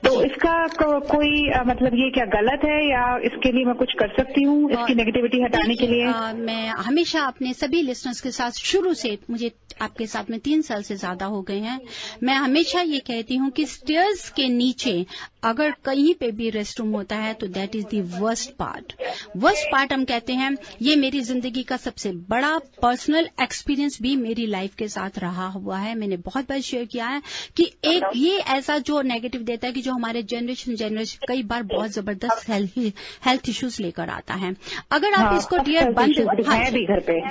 तो इसका कोई मतलब ये क्या गलत है या इसके लिए मैं कुछ कर सकती हूँ इसकी नेगेटिविटी हटाने के लिए? मैं हमेशा अपने सभी लिसनर्स के साथ शुरू से, मुझे आपके साथ में 3 साल से ज्यादा हो गए हैं, मैं हमेशा ये कहती हूँ कि स्टेयर्स के नीचे अगर कहीं पे भी रेस्ट रूम होता है तो that is the worst part. Worst part हम कहते हैं, ये मेरी जिंदगी का सबसे बड़ा पर्सनल एक्सपीरियंस भी मेरी लाइफ के साथ रहा हुआ है। मैंने बहुत बार शेयर किया है कि एक ये ऐसा जो नेगेटिव देता है कि जो हमारे जनरेशन कई बार बहुत जबरदस्त हेल्थ इश्यूज लेकर आता है। अगर आप इसको डियर बंद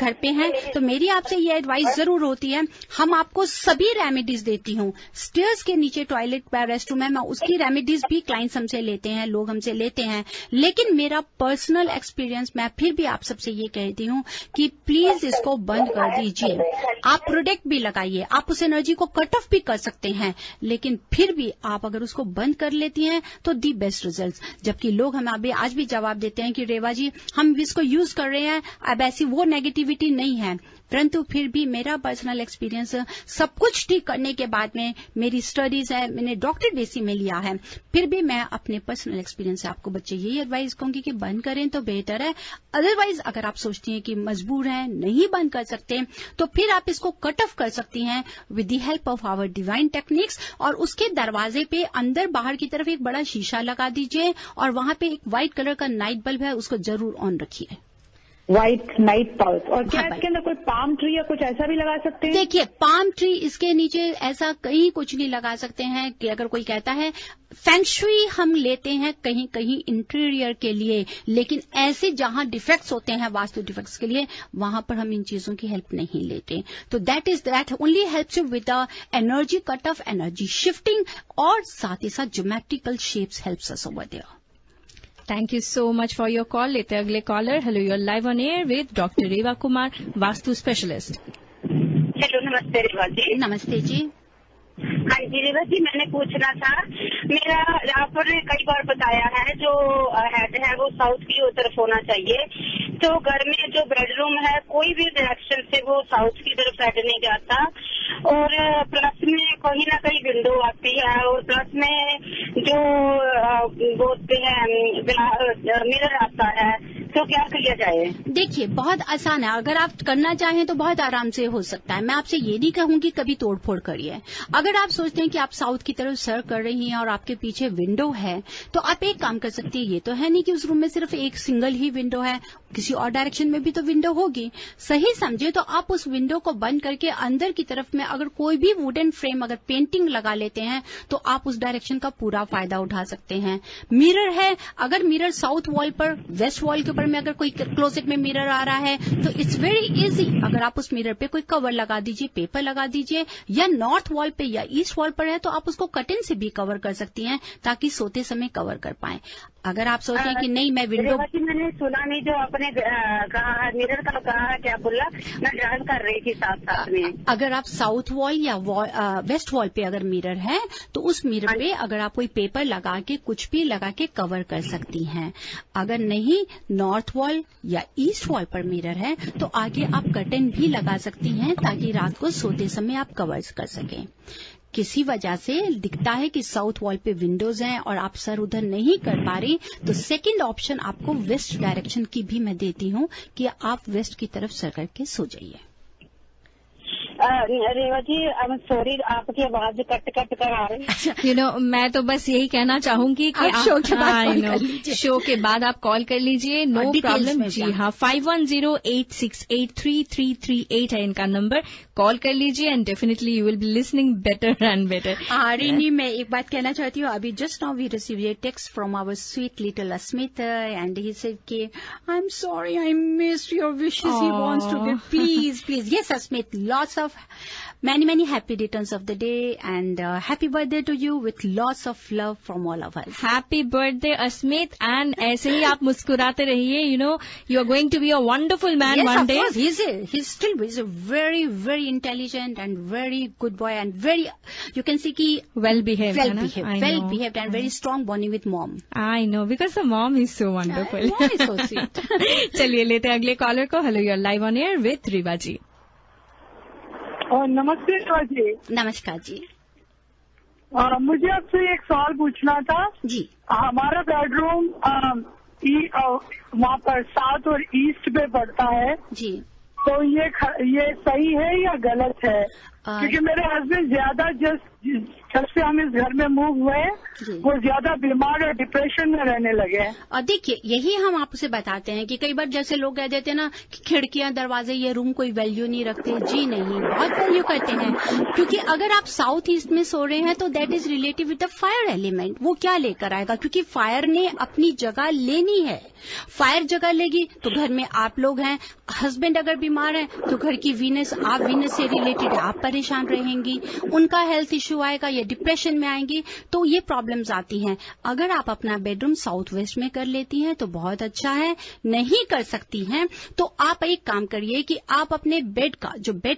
घर पे हैं तो मेरी आपसे ये एडवाइस जरूर होती है, हम आपको सभी रेमेडीज देती हूँ। स्टेयर्स के नीचे टॉयलेट रेस्ट रूम है, मैं उसकी रेमेडीज भी क्लाइंट्स हमसे लेते हैं, लोग हमसे लेते हैं, लेकिन मेरा पर्सनल एक्सपीरियंस, मैं फिर भी आप सबसे ये कहती हूँ कि प्लीज इसको बंद कर दीजिए। आप प्रोडक्ट भी लगाइए, आप उस एनर्जी को कट ऑफ भी कर सकते हैं, लेकिन फिर भी आप अगर उसको बंद कर लेती हैं तो दी बेस्ट रिजल्ट्स। जबकि लोग हमें अभी आज भी जवाब देते हैं कि रेवा जी हम इसको यूज कर रहे हैं, अब ऐसी वो नेगेटिविटी नहीं है, परंतु फिर भी मेरा पर्सनल एक्सपीरियंस सब कुछ ठीक करने के बाद में, मेरी स्टडीज है, मैंने डॉक्टर बेसी में लिया है, फिर भी मैं अपने पर्सनल एक्सपीरियंस से आपको बच्चे यही एडवाइस कहूंगी कि बंद करें तो बेहतर है। अदरवाइज अगर आप सोचती हैं कि मजबूर हैं, नहीं बंद कर सकते, तो फिर आप इसको कट ऑफ कर सकती हैं with the help of our divine techniques. और उसके दरवाजे पे अंदर बाहर की तरफ एक बड़ा शीशा लगा दीजिए और वहां पे एक व्हाइट कलर का नाइट बल्ब है, उसको जरूर ऑन रखिए। White night bulb. और क्या इसके अंदर कोई पाम ट्री या कुछ ऐसा भी लगा सकते हैं? देखिए, पाम ट्री इसके नीचे ऐसा कहीं कुछ नहीं लगा सकते हैं कि अगर कोई कहता है फेंगशुई हम लेते हैं कहीं कहीं इंटीरियर के लिए, लेकिन ऐसे जहां डिफेक्ट्स होते हैं वास्तु डिफेक्ट्स के लिए, वहां पर हम इन चीजों की हेल्प नहीं लेते। तो that only helps you with the energy cut off, energy shifting, और साथ ही साथ geometrical shapes helps us over there. Thank you so much for your call. लेते अगले caller. Hello, you are live on air with doctor Reva Kumar, vastu specialist. Hello, नमस्ते रेवा जी। नमस्ते जी। हाँ जी रेवा जी, मैंने पूछना था, मेरा आपने कई बार बताया है जो हेड है वो साउथ की तरफ होना चाहिए, तो घर में जो बेडरूम है कोई भी डायरेक्शन से वो साउथ की तरफ हेड नहीं जाता, और प्लस में कहीं ना कहीं विंडो आती है, और प्लस में जो बोलते हैं मिरर आता है, तो क्या किया जाए? देखिए बहुत आसान है, अगर आप करना चाहें तो बहुत आराम से हो सकता है। मैं आपसे ये नहीं कहूंगी कभी तोड़फोड़ करिए। अगर आप सोचते हैं कि आप साउथ की तरफ सर कर रही हैं और आपके पीछे विंडो है, तो आप एक काम कर सकती है। ये तो है नहीं कि उस रूम में सिर्फ एक सिंगल ही विंडो है, किसी और डायरेक्शन में भी तो विंडो होगी। सही समझे तो आप उस विंडो को बंद करके अंदर की तरफ में अगर कोई भी वुडन फ्रेम अगर पेंटिंग लगा लेते हैं तो आप उस डायरेक्शन का पूरा फायदा उठा सकते हैं। मिरर है, अगर मिरर साउथ वॉल पर वेस्ट वॉल के ऊपर में अगर कोई क्लोजेट में मिरर आ रहा है तो इट्स वेरी इजी, अगर आप उस मिरर पे कोई कवर लगा दीजिए, पेपर लगा दीजिए, या नॉर्थ वॉल पे या ईस्ट वॉल पर है तो आप उसको कर्टेन से भी कवर कर सकती हैं ताकि सोते समय कवर कर पाएं। अगर आप सोचें कि नहीं मैं विंडो, मैंने सुना नहीं जो आपने कहा है मिरर का, कहा है क्या बोला, मैं ड्राइव कर रही थी साथ साथ में। अगर आप साउथ वॉल या वेस्ट वॉल पे अगर मिरर है तो उस मिरर पे अगर आप कोई पेपर लगा के कुछ भी लगा के कवर कर सकती हैं। अगर नहीं नॉर्थ वॉल या ईस्ट वॉल पर मिरर है तो आगे आप कर्टेन भी लगा सकती हैं ताकि रात को सोते समय आप कवर कर सकें। किसी वजह से दिखता है कि साउथ वॉल पे विंडोज हैं और आप सर उधर नहीं कर पा रही तो सेकंड ऑप्शन आपको वेस्ट डायरेक्शन की भी मैं देती हूँ कि आप वेस्ट की तरफ सर करके सो जाइए। रेवा जी आई एम सॉरी, आपकी आवाज कट कट कर आ रही है। मैं तो बस यही कहना चाहूंगी कि शो के बाद आप कॉल कर लीजिए, नो प्रॉब्लम। जी हाँ, 5108683338 है इनका नंबर, कॉल कर लीजिए and definitely you will be listening better and better. Rini, मैं एक बात कहना चाहती हूँ, अभी just now we receive a text from our sweet little Asmit and he said कि I am sorry I missed your wishes, he wants to get please yes Asmit, lots of many happy returns of the day and happy birthday to you with lots of love from all of us. Happy birthday Asmit, and ऐसे ही आप मुस्कुराते रहिए, you are going to be a wonderful man one day. Yes, of course, he's a very intelligent and very good boy and very, you can see कि well behaved and very strong bonding with mom. I know, because the mom is so wonderful. Mom is so sweet. चलिए लेते हैं अगले caller को। Hello, you're live on air with Riva जी। नमस्ते रिवा जी। नमस्कार जी। मुझे आपसे एक सवाल पूछना था जी। हमारा बेडरूम वहाँ पर साउथ और ईस्ट पे पड़ता है जी, तो ये सही है या गलत है? क्योंकि मेरे हस्बैंड ज्यादा जब से हम इस घर में मूव हुए वो ज्यादा बीमार और डिप्रेशन में रहने लगे हैं। और देखिए यही हम आपसे बताते हैं कि कई बार जैसे लोग कह देते हैं ना कि खिड़कियां दरवाजे ये रूम कोई वैल्यू नहीं रखते। जी नहीं, बहुत वैल्यू करते हैं, क्योंकि अगर आप साउथ ईस्ट में सो रहे हैं तो that is relative with the fire element. वो क्या लेकर आएगा, क्योंकि फायर ने अपनी जगह लेनी है। फायर जगह लेगी तो घर में आप लोग हैं, हस्बैंड अगर बीमार है तो घर की वीनस, आप वीनस से रिलेटेड आप परेशान रहेंगी, उनका हेल्थ इश्यू आएगा या डिप्रेशन में आएंगी, तो ये प्रॉब्लम्स आती हैं। अगर आप अपना बेडरूम साउथ वेस्ट में कर लेती हैं तो बहुत अच्छा है, नहीं कर सकती हैं तो आप एक काम करिए कि आप अपने बेड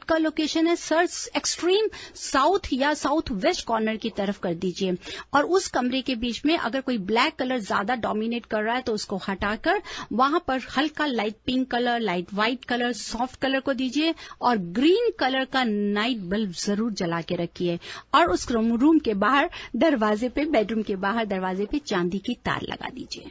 का लोकेशन है सर एक्सट्रीम साउथ या साउथ वेस्ट कॉर्नर की तरफ कर दीजिए, और उस कमरे के बीच में अगर कोई ब्लैक कलर ज्यादा डोमिनेट कर रहा है तो उसको हटाकर वहां पर हल्का light pink colour, light white colour, soft colour को दीजिए, और ग्रीन कलर का नाइट बल्ब जरूर जला के रखिए, और उस रूम के बाहर दरवाजे पे, बेडरूम के बाहर दरवाजे पे चांदी की तार लगा दीजिए।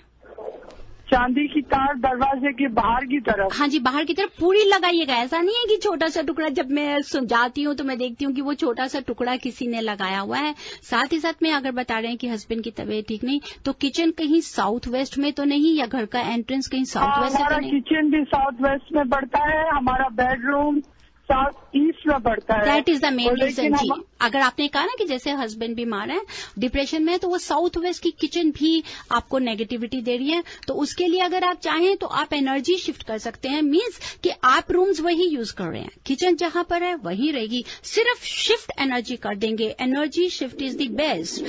चांदी की तार दरवाजे के बाहर की तरफ? हाँ जी, बाहर की तरफ पूरी लगाइएगा। ऐसा नहीं है कि छोटा सा टुकड़ा, जब मैं जाती हूँ तो मैं देखती हूँ कि वो छोटा सा टुकड़ा किसी ने लगाया हुआ है। साथ ही साथ में अगर बता रहे हैं कि हस्बैंड की तबीयत ठीक नहीं, तो किचन कहीं साउथ वेस्ट में तो नहीं, या घर का एंट्रेंस कहीं साउथ वेस्ट में तो नहीं? किचन भी साउथ वेस्ट में पड़ता है, हमारा बेडरूम साउथ ईस्ट में पड़ता है। That is the main reason जी। अगर आपने कहा ना कि जैसे हस्बैंड बीमार है, डिप्रेशन में है, तो वो साउथ वेस्ट की किचन भी आपको नेगेटिविटी दे रही है, तो उसके लिए अगर आप चाहें तो आप एनर्जी शिफ्ट कर सकते हैं। मींस कि आप रूम्स वही यूज कर रहे हैं, किचन जहां पर है वही रहेगी, सिर्फ शिफ्ट एनर्जी कर देंगे। Energy shift is the best.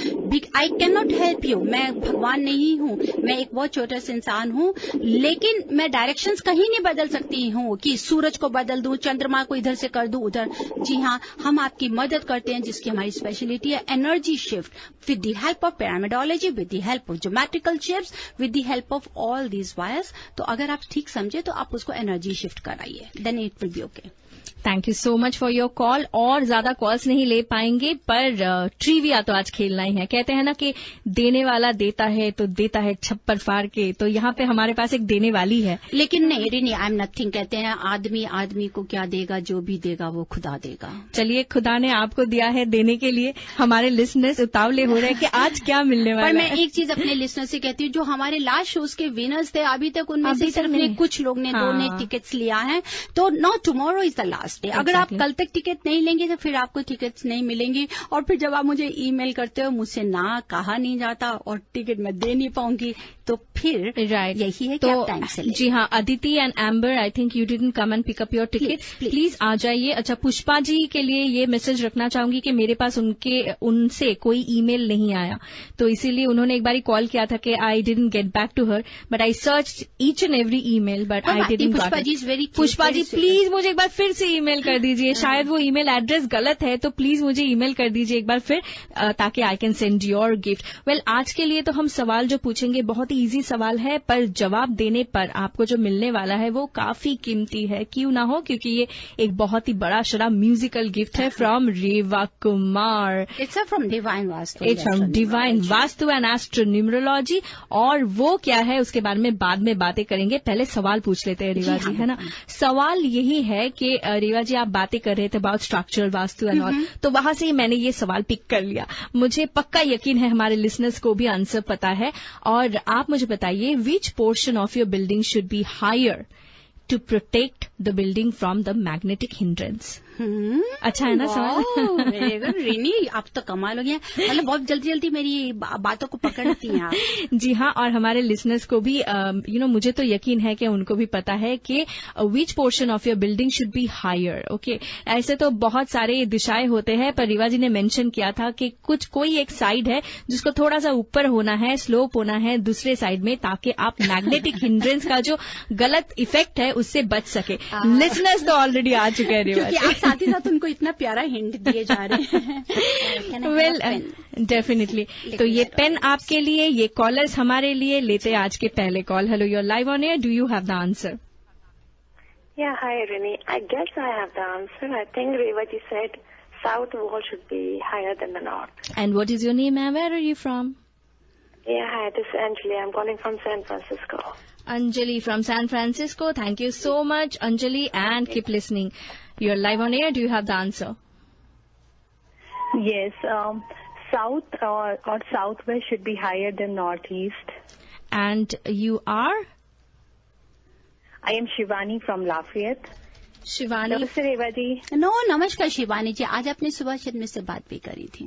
I can not help you, मैं भगवान नहीं हूं, मैं एक बहुत छोटा सा इंसान हूं, लेकिन मैं डायरेक्शंस कहीं नहीं बदल सकती हूं कि सूरज को बदल दूं, चंद्रमा को इधर से कर दूं उधर। जी हाँ, हम आपकी मदद करते हैं हैं जिसकी हमारी स्पेशलिटी है energy shift with the help of pyramidology, with the help of geometrical shapes, with the help of all these wires. तो अगर आप ठीक समझे तो आप उसको एनर्जी शिफ्ट कराइए, then it will be okay. Thank you so much for your call. और ज्यादा कॉल्स नहीं ले पाएंगे, पर ट्रिविया तो आज खेलना ही है। कहते हैं ना कि देने वाला देता है तो देता है छप्पर फाड़ के, तो यहाँ पे हमारे पास एक देने वाली है। लेकिन नहीं रिनी, आई एम नथिंग। कहते हैं आदमी आदमी को क्या देगा, जो भी देगा वो खुदा देगा। चलिए, खुदा ने आपको दिया है देने के लिए, हमारे लिसनर्स उतावले हो रहे हैं कि आज क्या मिलने वाला है। पर मैं एक चीज अपने लिसनर से कहती हूँ, जो हमारे लास्ट शोज के विनर्स थे अभी तक उनमें से सिर्फ कुछ लोग ने 2 ने टिकट्स लिया है, तो no tomorrow is the last day. अगर आप कल तक टिकट नहीं लेंगे तो फिर आपको टिकट्स नहीं मिलेंगी, और फिर जब आप मुझे ईमेल करते हो मुझसे ना कहा नहीं जाता और टिकट मैं दे नहीं पाऊंगी, तो फिर यही है कि आप टाइम से लें। जी हाँ, Aditi and Amber, I think you didn't come and pick up your ticket, please आ जाइए। अच्छा, पुष्पा जी के लिए ये मैसेज रखना चाहूंगी कि मेरे पास उनसे कोई ईमेल नहीं आया, तो इसीलिए उन्होंने एक बार कॉल किया था कि I didn't get back to her, but I search each and every email but I didn't got it. Pushpa ji please मुझे एक बार फिर से ईमेल कर दीजिए, शायद वो ईमेल एड्रेस गलत है, तो प्लीज मुझे ईमेल कर दीजिए एक बार फिर, ताकि I can send your gift. Well, आज के लिए तो हम सवाल जो पूछेंगे बहुत ही इजी सवाल है, पर जवाब देने पर आपको जो मिलने वाला है वो काफी कीमती है, क्यों ना हो, क्योंकि ये एक बहुत ही बड़ा शरा म्यूजिकल गिफ्ट है from Reva Kumar. It's from divine Vastu, it's from divine Vastu and astronumerology. और वो क्या है उसके बारे में बाद में बातें करेंगे, पहले सवाल पूछ लेते हैं रेवा जी, है ना। सवाल यही है कि रेवा जी, आप बातें कर रहे थे about structural vastu and all, तो वहां से मैंने ये सवाल पिक कर लिया। मुझे पक्का यकीन है हमारे लिसनर्स को भी आंसर पता है, और आप मुझे बताइए, which portion of your building should be higher to protect the building from the magnetic hindrance. अच्छा है ना सवाल? वेरी गुड रिनी, आप तो कमाल हो गया, मतलब बहुत जल्दी जल्दी मेरी बातों को पकड़ती हैं आप। जी हाँ, और हमारे लिसनर्स को भी मुझे तो यकीन है कि उनको भी पता है कि which portion of your building should be higher. Okay, ऐसे तो बहुत सारे दिशाएं होते हैं, पर रीवा जी ने मेंशन किया था कि कोई एक साइड है जिसको थोड़ा सा ऊपर होना है, स्लोप होना है दूसरे साइड में, ताकि आप मैग्नेटिक हिंड्रेंस का जो गलत इफेक्ट है उससे बच सके। लिसनर्स तो ऑलरेडी आ चुके हैं रीवा जी, साथ ही साथ उनको इतना प्यारा हिंट दिए जा रहे हैं। Well, definitely. तो ये पेन आपके लिए, ये कॉलर्स हमारे लिए। लेते आज के पहले call. Hello, you're live on air, do you have the answer? Yeah, hi Rini. I guess I have the answer. I think Revaji said south wall should be higher than the north. And what is your name and where are you from? Yeah, hi, this is Anjali. I'm calling from San Francisco. Anjali from San Francisco. Thank you so much, Anjali, and keep listening. You're live on air. Do you have the answer? Yes. South or southwest should be higher than northeast. And you are? I am Shivani from Lafayette. Shivani. नमस्ते रेवा जी। No, नमस्कार शिवानी जी, आज आपने सुबह शायद मुझसे बात भी करी थी।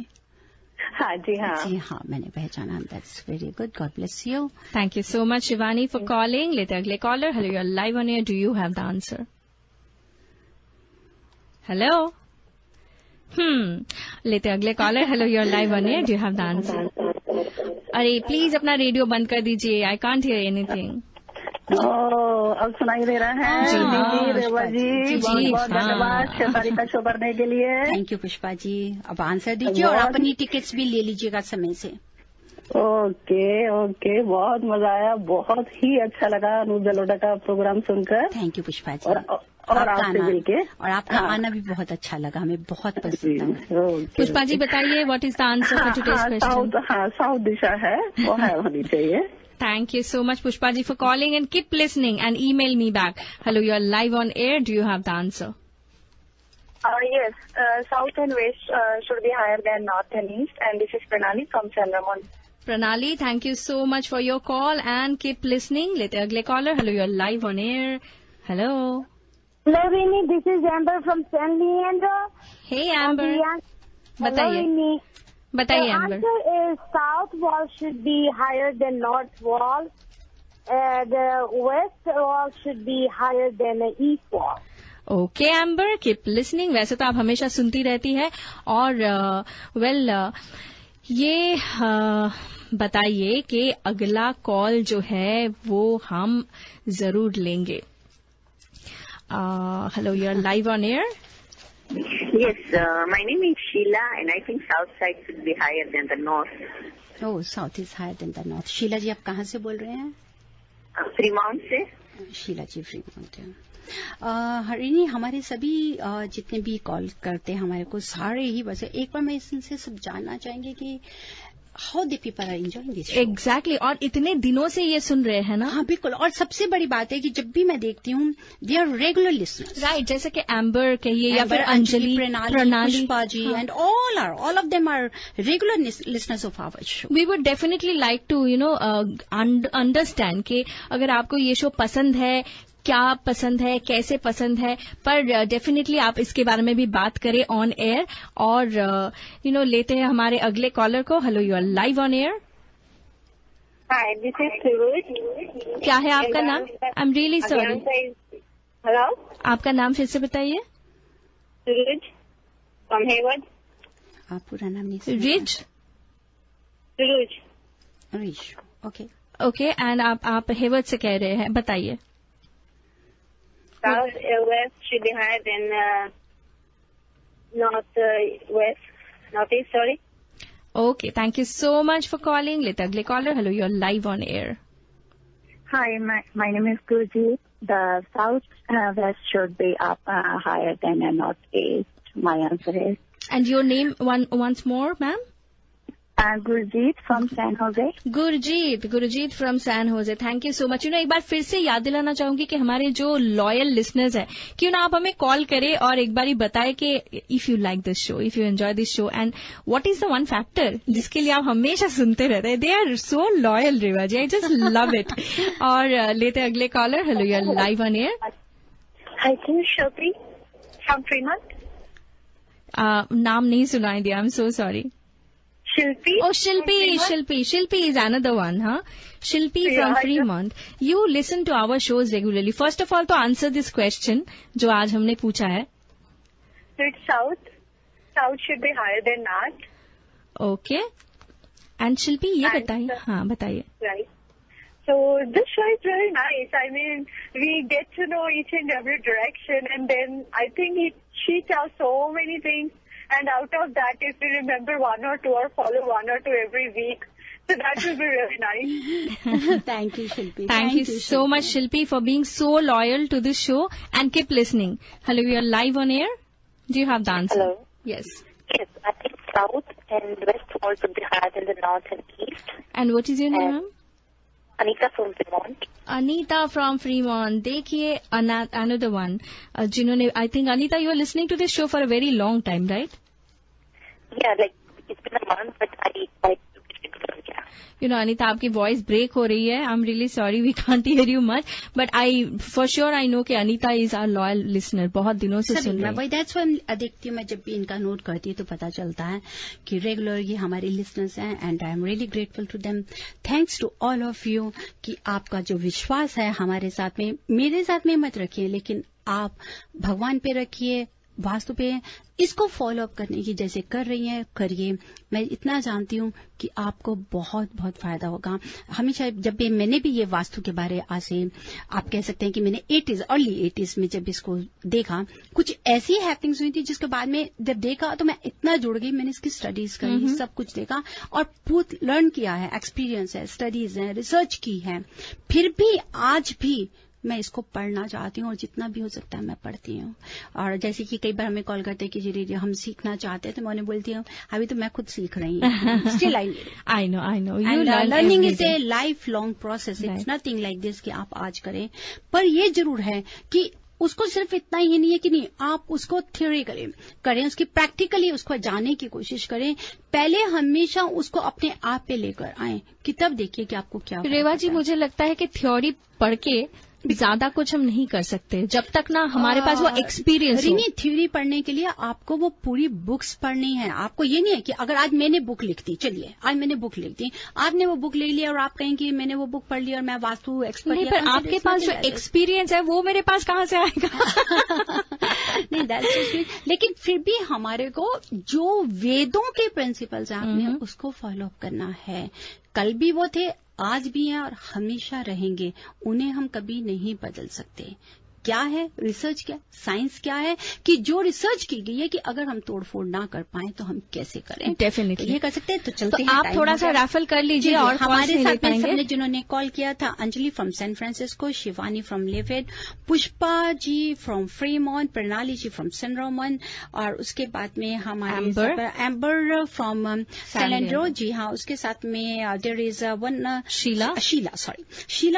हाँ जी हाँ जी हाँ, मैंने पहचाना। That's very good, God bless you. Thank you so much Shivani for calling. लेते अगले caller. Hello, you're live on air, do you have the answer? Hello, लेते अगले caller. Hello, you're live on air, do you have the answer? अरे please अपना radio बंद कर दीजिए, I can't hear anything. अब सुनाई दे रहा है। जी रेवा जी, बहुत धन्यवाद शेफाली का शो करने के लिए। Thank you Pushpa ji. अब आंसर दीजिए और अपनी टिकट्स भी ले लीजिएगा समय से। ओके, बहुत मजा आया, बहुत ही अच्छा लगा अनूप जलोटा का प्रोग्राम सुनकर। Thank you Pushpa ji. और आपसे मिलके, और आपका आना भी बहुत अच्छा लगा, हमें बहुत पसंद आया। पुष्पा जी बताइए, what is the answer for today's question? South दिशा है, वो है होनी चाहिए। Thank you so much, Pushpa ji, for calling, and keep listening and email me back. Hello, you are live on air. Do you have the answer? Yes, south and west should be higher than north and east. And this is Pranali from San Ramon. Pranali, thank you so much for your call and keep listening. Lete agle caller. Hello, you are live on air. Hello. Hello, Rini. This is Amber from San Leandro. Hey, Amber. Hello, Rini. बताइए The Amber. answer is south wall should be higher than north wall. The west wall should be higher than the east wall. Okay amber, keep listening. वैसे तो आप हमेशा सुनती रहती है, और ये बताइए कि अगला कॉल जो है वो हम जरूर लेंगे। Hello, you are live on air. Yes, my name is Sheila, and I think south side should be higher than the north. Oh, south is higher than the north. Sheela ji, आप कहाँ से बोल रहे हैं? फ्रीमाउंट से। शीला जी फ्रीमाउंट है। हरिणी, हमारे सभी जितने भी कॉल करते हैं हमारे को, सारे ही बस एक बार मैं इनसे सब जानना चाहेंगे कि how the people are enjoying this. Exactly, और इतने दिनों से ये सुन रहे हैं ना। हाँ बिल्कुल, और सबसे बड़ी बात है कि जब भी मैं देखती हूँ they are regular listeners, right, जैसे कि एम्बर कहिए या फिर Anjali, Pranali, Pushpa ji, and all of them are regular listeners of our show. We would definitely like to understand कि अगर आपको ये शो पसंद है, क्या पसंद है, कैसे पसंद है, पर डेफिनेटली आप इसके बारे में भी बात करें ऑन एयर। और लेते हैं हमारे अगले कॉलर को। Hello, you are live on air. Hi, this is Suruj. क्या है आपका नाम? I am really sorry. Hello, आपका नाम फिर से बताइए। Suruj from Hayward. आप पूरा नाम नहीं? रिज। सुरुज। ओके ओके, एंड आप हेवर्ड से कह रहे हैं, बताइए। South west should be higher than north east. Sorry. Okay, thank you so much for calling. Let ugly caller. Hello, you're live on air. Hi, my name is Gurjeet. The south west should be up higher than the northeast. My answer is. And your name once more, ma'am? Gurjeet from San Jose. Gurjeet from San Jose. Thank you so much. एक बार फिर से याद दिलाना चाहूंगी कि हमारे जो loyal listeners हैं, क्यों ना आप हमें कॉल करें और एक बार ही बताएं कि if you like this show, if you enjoy this show, and what is the one factor जिसके लिए आप हमेशा सुनते रहते हैं। They are so loyal, Reva ji, I just love it. और लेते हैं अगले caller. Hello, you are live on air. Hi, Shilpi from Fremont. नाम नहीं सुनाई दिया, I am so sorry. Shilpi. Oh, Shilpi is another one, huh? Shilpi from Fremont. You listen to our shows regularly. First of all, to answer this question, जो आज हमने पूछा है. So it's south. South should be higher than north. Okay. And Shilpi, ये बताइए. हाँ, बताइए. Right. So this show is really nice. I mean, we get to know each and every direction, and then I think she tells so many things. And out of that, if we remember one or two or follow one or two every week, so that will be really nice. Thank you, Shilpi. Thank you so much, Shilpi, for being so loyal to this show, and keep listening. Hello, we are live on air. Do you have the answer? Hello. Yes. Yes, I think south and west wall should be higher than the north and east. And what is your name, ma'am? Anita from Fremont. Anita from Fremont. देखिए, another one. जिन्होंने, I think, Anita, you are listening to this show for a very long time, right? Yeah, like it's been a month, but I You know, Anita, आपकी voice break हो रही है. I'm really sorry, we can't hear you much. But for sure, I know कि Anita is our loyal listener. बहुत दिनों से सुन रही है. That's why देखती हूँ मैं, जब भी इनका नोट करती हूँ तो पता चलता है कि रेगुलर ये हमारे लिसनर्स हैं, and I am really grateful to them. Thanks to all of you कि आपका जो विश्वास है हमारे साथ में, मेरे साथ में मत रखिए, लेकिन आप भगवान पे रखिए, वास्तु पे इसको फॉलो अप करने की जैसे कर रही हैं करिए. मैं इतना जानती हूँ कि आपको बहुत बहुत फायदा होगा. हमेशा जब भी मैंने भी ये वास्तु के बारे से, आप कह सकते हैं कि मैंने अर्ली 80s में जब इसको देखा, कुछ ऐसी हैपनिंग्स हुई थी जिसके बाद में जब देखा तो मैं इतना जुड़ गई. मैंने इसकी स्टडीज करी, सब कुछ देखा और बहुत लर्न किया है, एक्सपीरियंस है, स्टडीज है, रिसर्च की है. फिर भी आज भी मैं इसको पढ़ना चाहती हूँ और जितना भी हो सकता है मैं पढ़ती हूँ. और जैसे कि कई बार हमें कॉल करते हैं कि जी हम सीखना चाहते हैं, तो मैं उन्हें बोलती हूँ अभी तो मैं खुद सीख रही हूँ. Still I know learning is a life long process. It's nothing like this कि आप आज करें, पर ये जरूर है कि उसको सिर्फ इतना ही नहीं है कि नहीं, आप उसको थ्योरी करें, उसकी प्रैक्टिकली उसको जानने की कोशिश करें. पहले हमेशा उसको अपने आप पे लेकर आए कि तब देखिए कि आपको क्या. रेवा जी, मुझे लगता है कि थ्योरी पढ़ के ज्यादा कुछ हम नहीं कर सकते जब तक ना हमारे पास वो एक्सपीरियंस हो. थ्योरी पढ़ने के लिए आपको वो पूरी बुक्स पढ़नी है. आपको ये नहीं है कि अगर आज मैंने बुक लिख दी, चलिए आज मैंने बुक लिख दी, आपने वो बुक ले लिया और आप कहें कि मैंने वो बुक पढ़ ली और मैं वास्तु एक्सपर्ट. नहीं, पर आपके पास जो एक्सपीरियंस है वो मेरे पास कहाँ से आएगा? नहीं, दैट्स लेकिन फिर भी हमारे को जो वेदों के प्रिंसिपल्स हैं आपने उसको फॉलो अप करना है. कल भी वो थे, आज भी हैं और हमेशा रहेंगे. उन्हें हम कभी नहीं बदल सकते. क्या है, रिसर्च क्या है, साइंस क्या है, कि जो रिसर्च की गई है कि अगर हम तोड़फोड़ ना कर पाए तो हम कैसे करें। डेफिनेटली तो ये कर सकते हैं। तो चलते हैं, आप थोड़ा सा रैफल कर लीजिए। और हमारे साथ में सबने जिन्होंने कॉल किया था, Anjali from San Francisco, Shivani from लेवेड, Pushpa ji from Fremont, Pranali ji from San Roman, और उसके बाद में हमारे एम्बर फ्रॉम सैलेंड्रो, जी हाँ, उसके साथ में there is one Sheela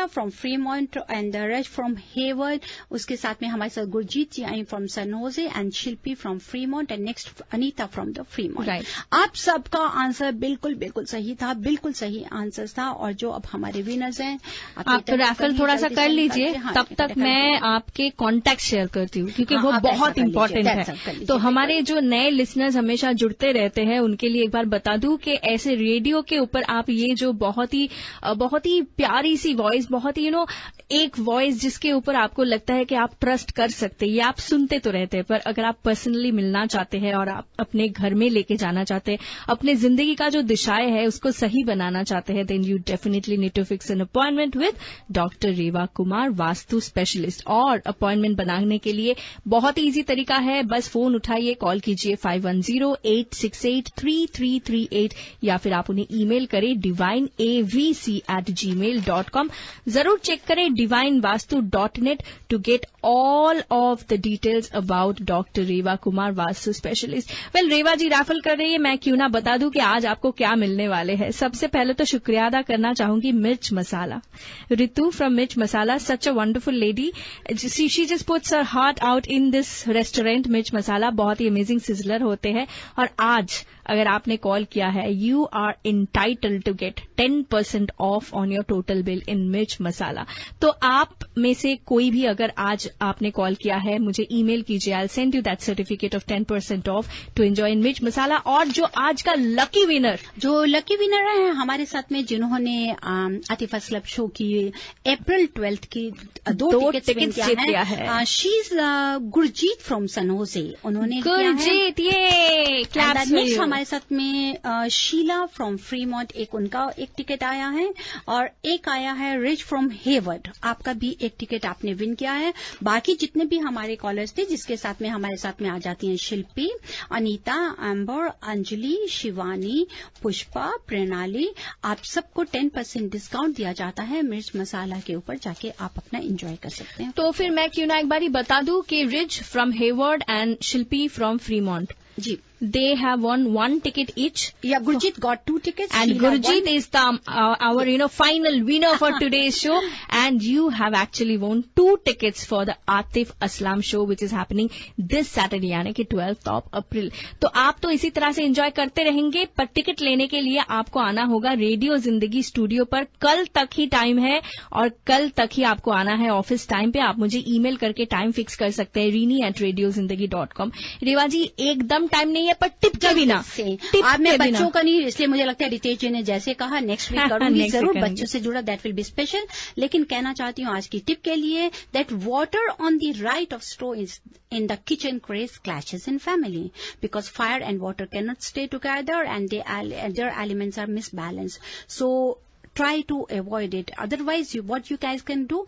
from Fremont and Raj from Hayward. उसके साथ में हमारे साथ Gurjeet ji I from San Jose and Shilpi from Fremont and next Anita from the Fremont. आप सबका आंसर बिल्कुल बिल्कुल सही था, बिल्कुल सही आंसर था। और जो अब हमारे विनर्स हैं, आप तो रैफल थोड़ा सा कर लीजिए, तब तक मैं आपके कॉन्टैक्ट शेयर करती हूँ क्योंकि वो बहुत इंपॉर्टेंट है। तो हमारे जो नए लिसनर्स हमेशा जुड़ते रहते हैं उनके लिए एक बार बता दूं कि ऐसे रेडियो के ऊपर आप ये जो बहुत ही प्यारी सी वॉइस, बहुत ही एक वॉइस जिसके ऊपर आपको लगता है कि आप ट्रस्ट कर सकते हैं, ये आप सुनते तो रहते हैं, पर अगर आप पर्सनली मिलना चाहते हैं और आप अपने घर में लेके जाना चाहते हैं, अपने जिंदगी का जो दिशाएं है उसको सही बनाना चाहते हैं, then you definitely need to fix an appointment with doctor Reva Kumar, vastu specialist. और अपॉइंटमेंट बनाने के लिए बहुत ही ईजी तरीका है, बस फोन उठाइए, कॉल कीजिए 510-868-3338 या फिर आप उन्हें ईमेल करें divineavc@gmail.com। जरूर चेक करें divinevastu.net to get all of the details about Dr. Reva Kumar, vastu specialist. Well, Reva ji raffle कर रही है, मैं क्यों ना बता दूं कि आज आपको क्या मिलने वाले हैं। सबसे पहले तो शुक्रिया अदा करना चाहूंगी मिर्च मसाला, Ritu from Mirch Masala, such a wonderful lady, she just puts her heart out in this restaurant Mirch Masala, बहुत ही अमेजिंग सिजलर होते हैं। और आज अगर आपने कॉल किया है, you are entitled to get 10% off on your total bill in Mirch Masala. तो आप में से कोई भी अगर आज आपने कॉल किया है, मुझे ईमेल कीजिए, I send you that certificate of 10% off to enjoy in Mirch Masala. और जो आज का लकी विनर है हमारे साथ में, जिन्होंने आतिफ असलम शो की अप्रैल 12 की 2 टिकट्स किया है, she is Gurjeet from San Jose, उन्होंने गुरजीत, ये क्लैप्स फॉर यू। हमारे साथ में शीला फ्रॉम फ्रीमॉन्ट, उनका एक टिकट आया है, और एक आया है रिच फ्रॉम हेवर्ड, आपका भी एक टिकट आपने विन किया है। बाकी जितने भी हमारे कॉलर्स थे, जिसके साथ में हमारे साथ में आ जाती हैं शिल्पी, अनीता, एम्बर, अंजलि, शिवानी, पुष्पा, प्रणाली, आप सबको 10% डिस्काउंट दिया जाता है मिर्च मसाला के ऊपर, जाके आप अपना एंजॉय कर सकते हैं। तो फिर मैं क्यों ना एक बारी बता दूं कि Rich from Hayward and Shilpi from Fremont, जी, they have won 1 ticket each. Yeah, Gurjeet got 2 tickets. And Gurjeet is our final winner for today's show. And you have actually won 2 tickets for the Atif Aslam show, which is happening this Saturday, यानी कि 12th of April. तो आप तो इसी तरह से enjoy करते रहेंगे, पर टिकट लेने के लिए आपको आना होगा रेडियो जिंदगी स्टूडियो पर। कल तक ही टाइम है और कल तक ही आपको आना है ऑफिस टाइम पे। आप मुझे ईमेल करके टाइम फिक्स कर सकते हैं rini@radiozindagi.com। रेवा जी, एकदम टाइम नहीं है, पर टिप के बिना से आज मैं बच्चों का नहीं, इसलिए मुझे लगता है रितेश जी ने जैसे कहा नेक्स्ट वीक करूंगी जरूर, बच्चों से जुड़ा, दैट विल बी स्पेशल। लेकिन कहना चाहती हूँ आज की टिप के लिए, that water on the right of stove in the kitchen creates clashes in family because fire and water cannot stay together and their elements are misbalanced. So try to avoid it. Otherwise, what you guys can do,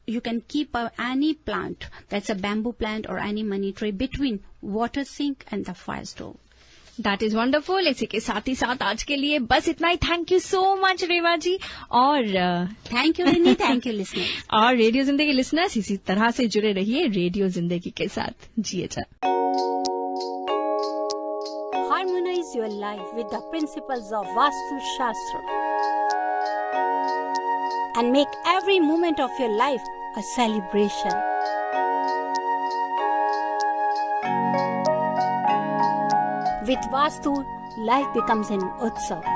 you can keep any plant, that's a bamboo plant or any money tree, between water sink and the fire stove. That is wonderful. इसी के साथ ही साथ आज के लिए बस इतना ही। Thank you so much Reva ji, और thank you Rini, thank you listeners. और रेडियो जिंदगी लिसनर्स इसी तरह से जुड़े रहिए रेडियो जिंदगी के साथ। जी अच्छा। Harmonize your life with the principles of Vastu Shastra and make every moment of your life a celebration. With Vastu, life becomes an utsav.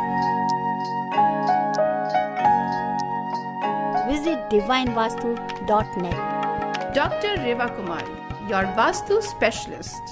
Visit divinevastu.net. Dr. Reva Kumar, your Vastu specialist.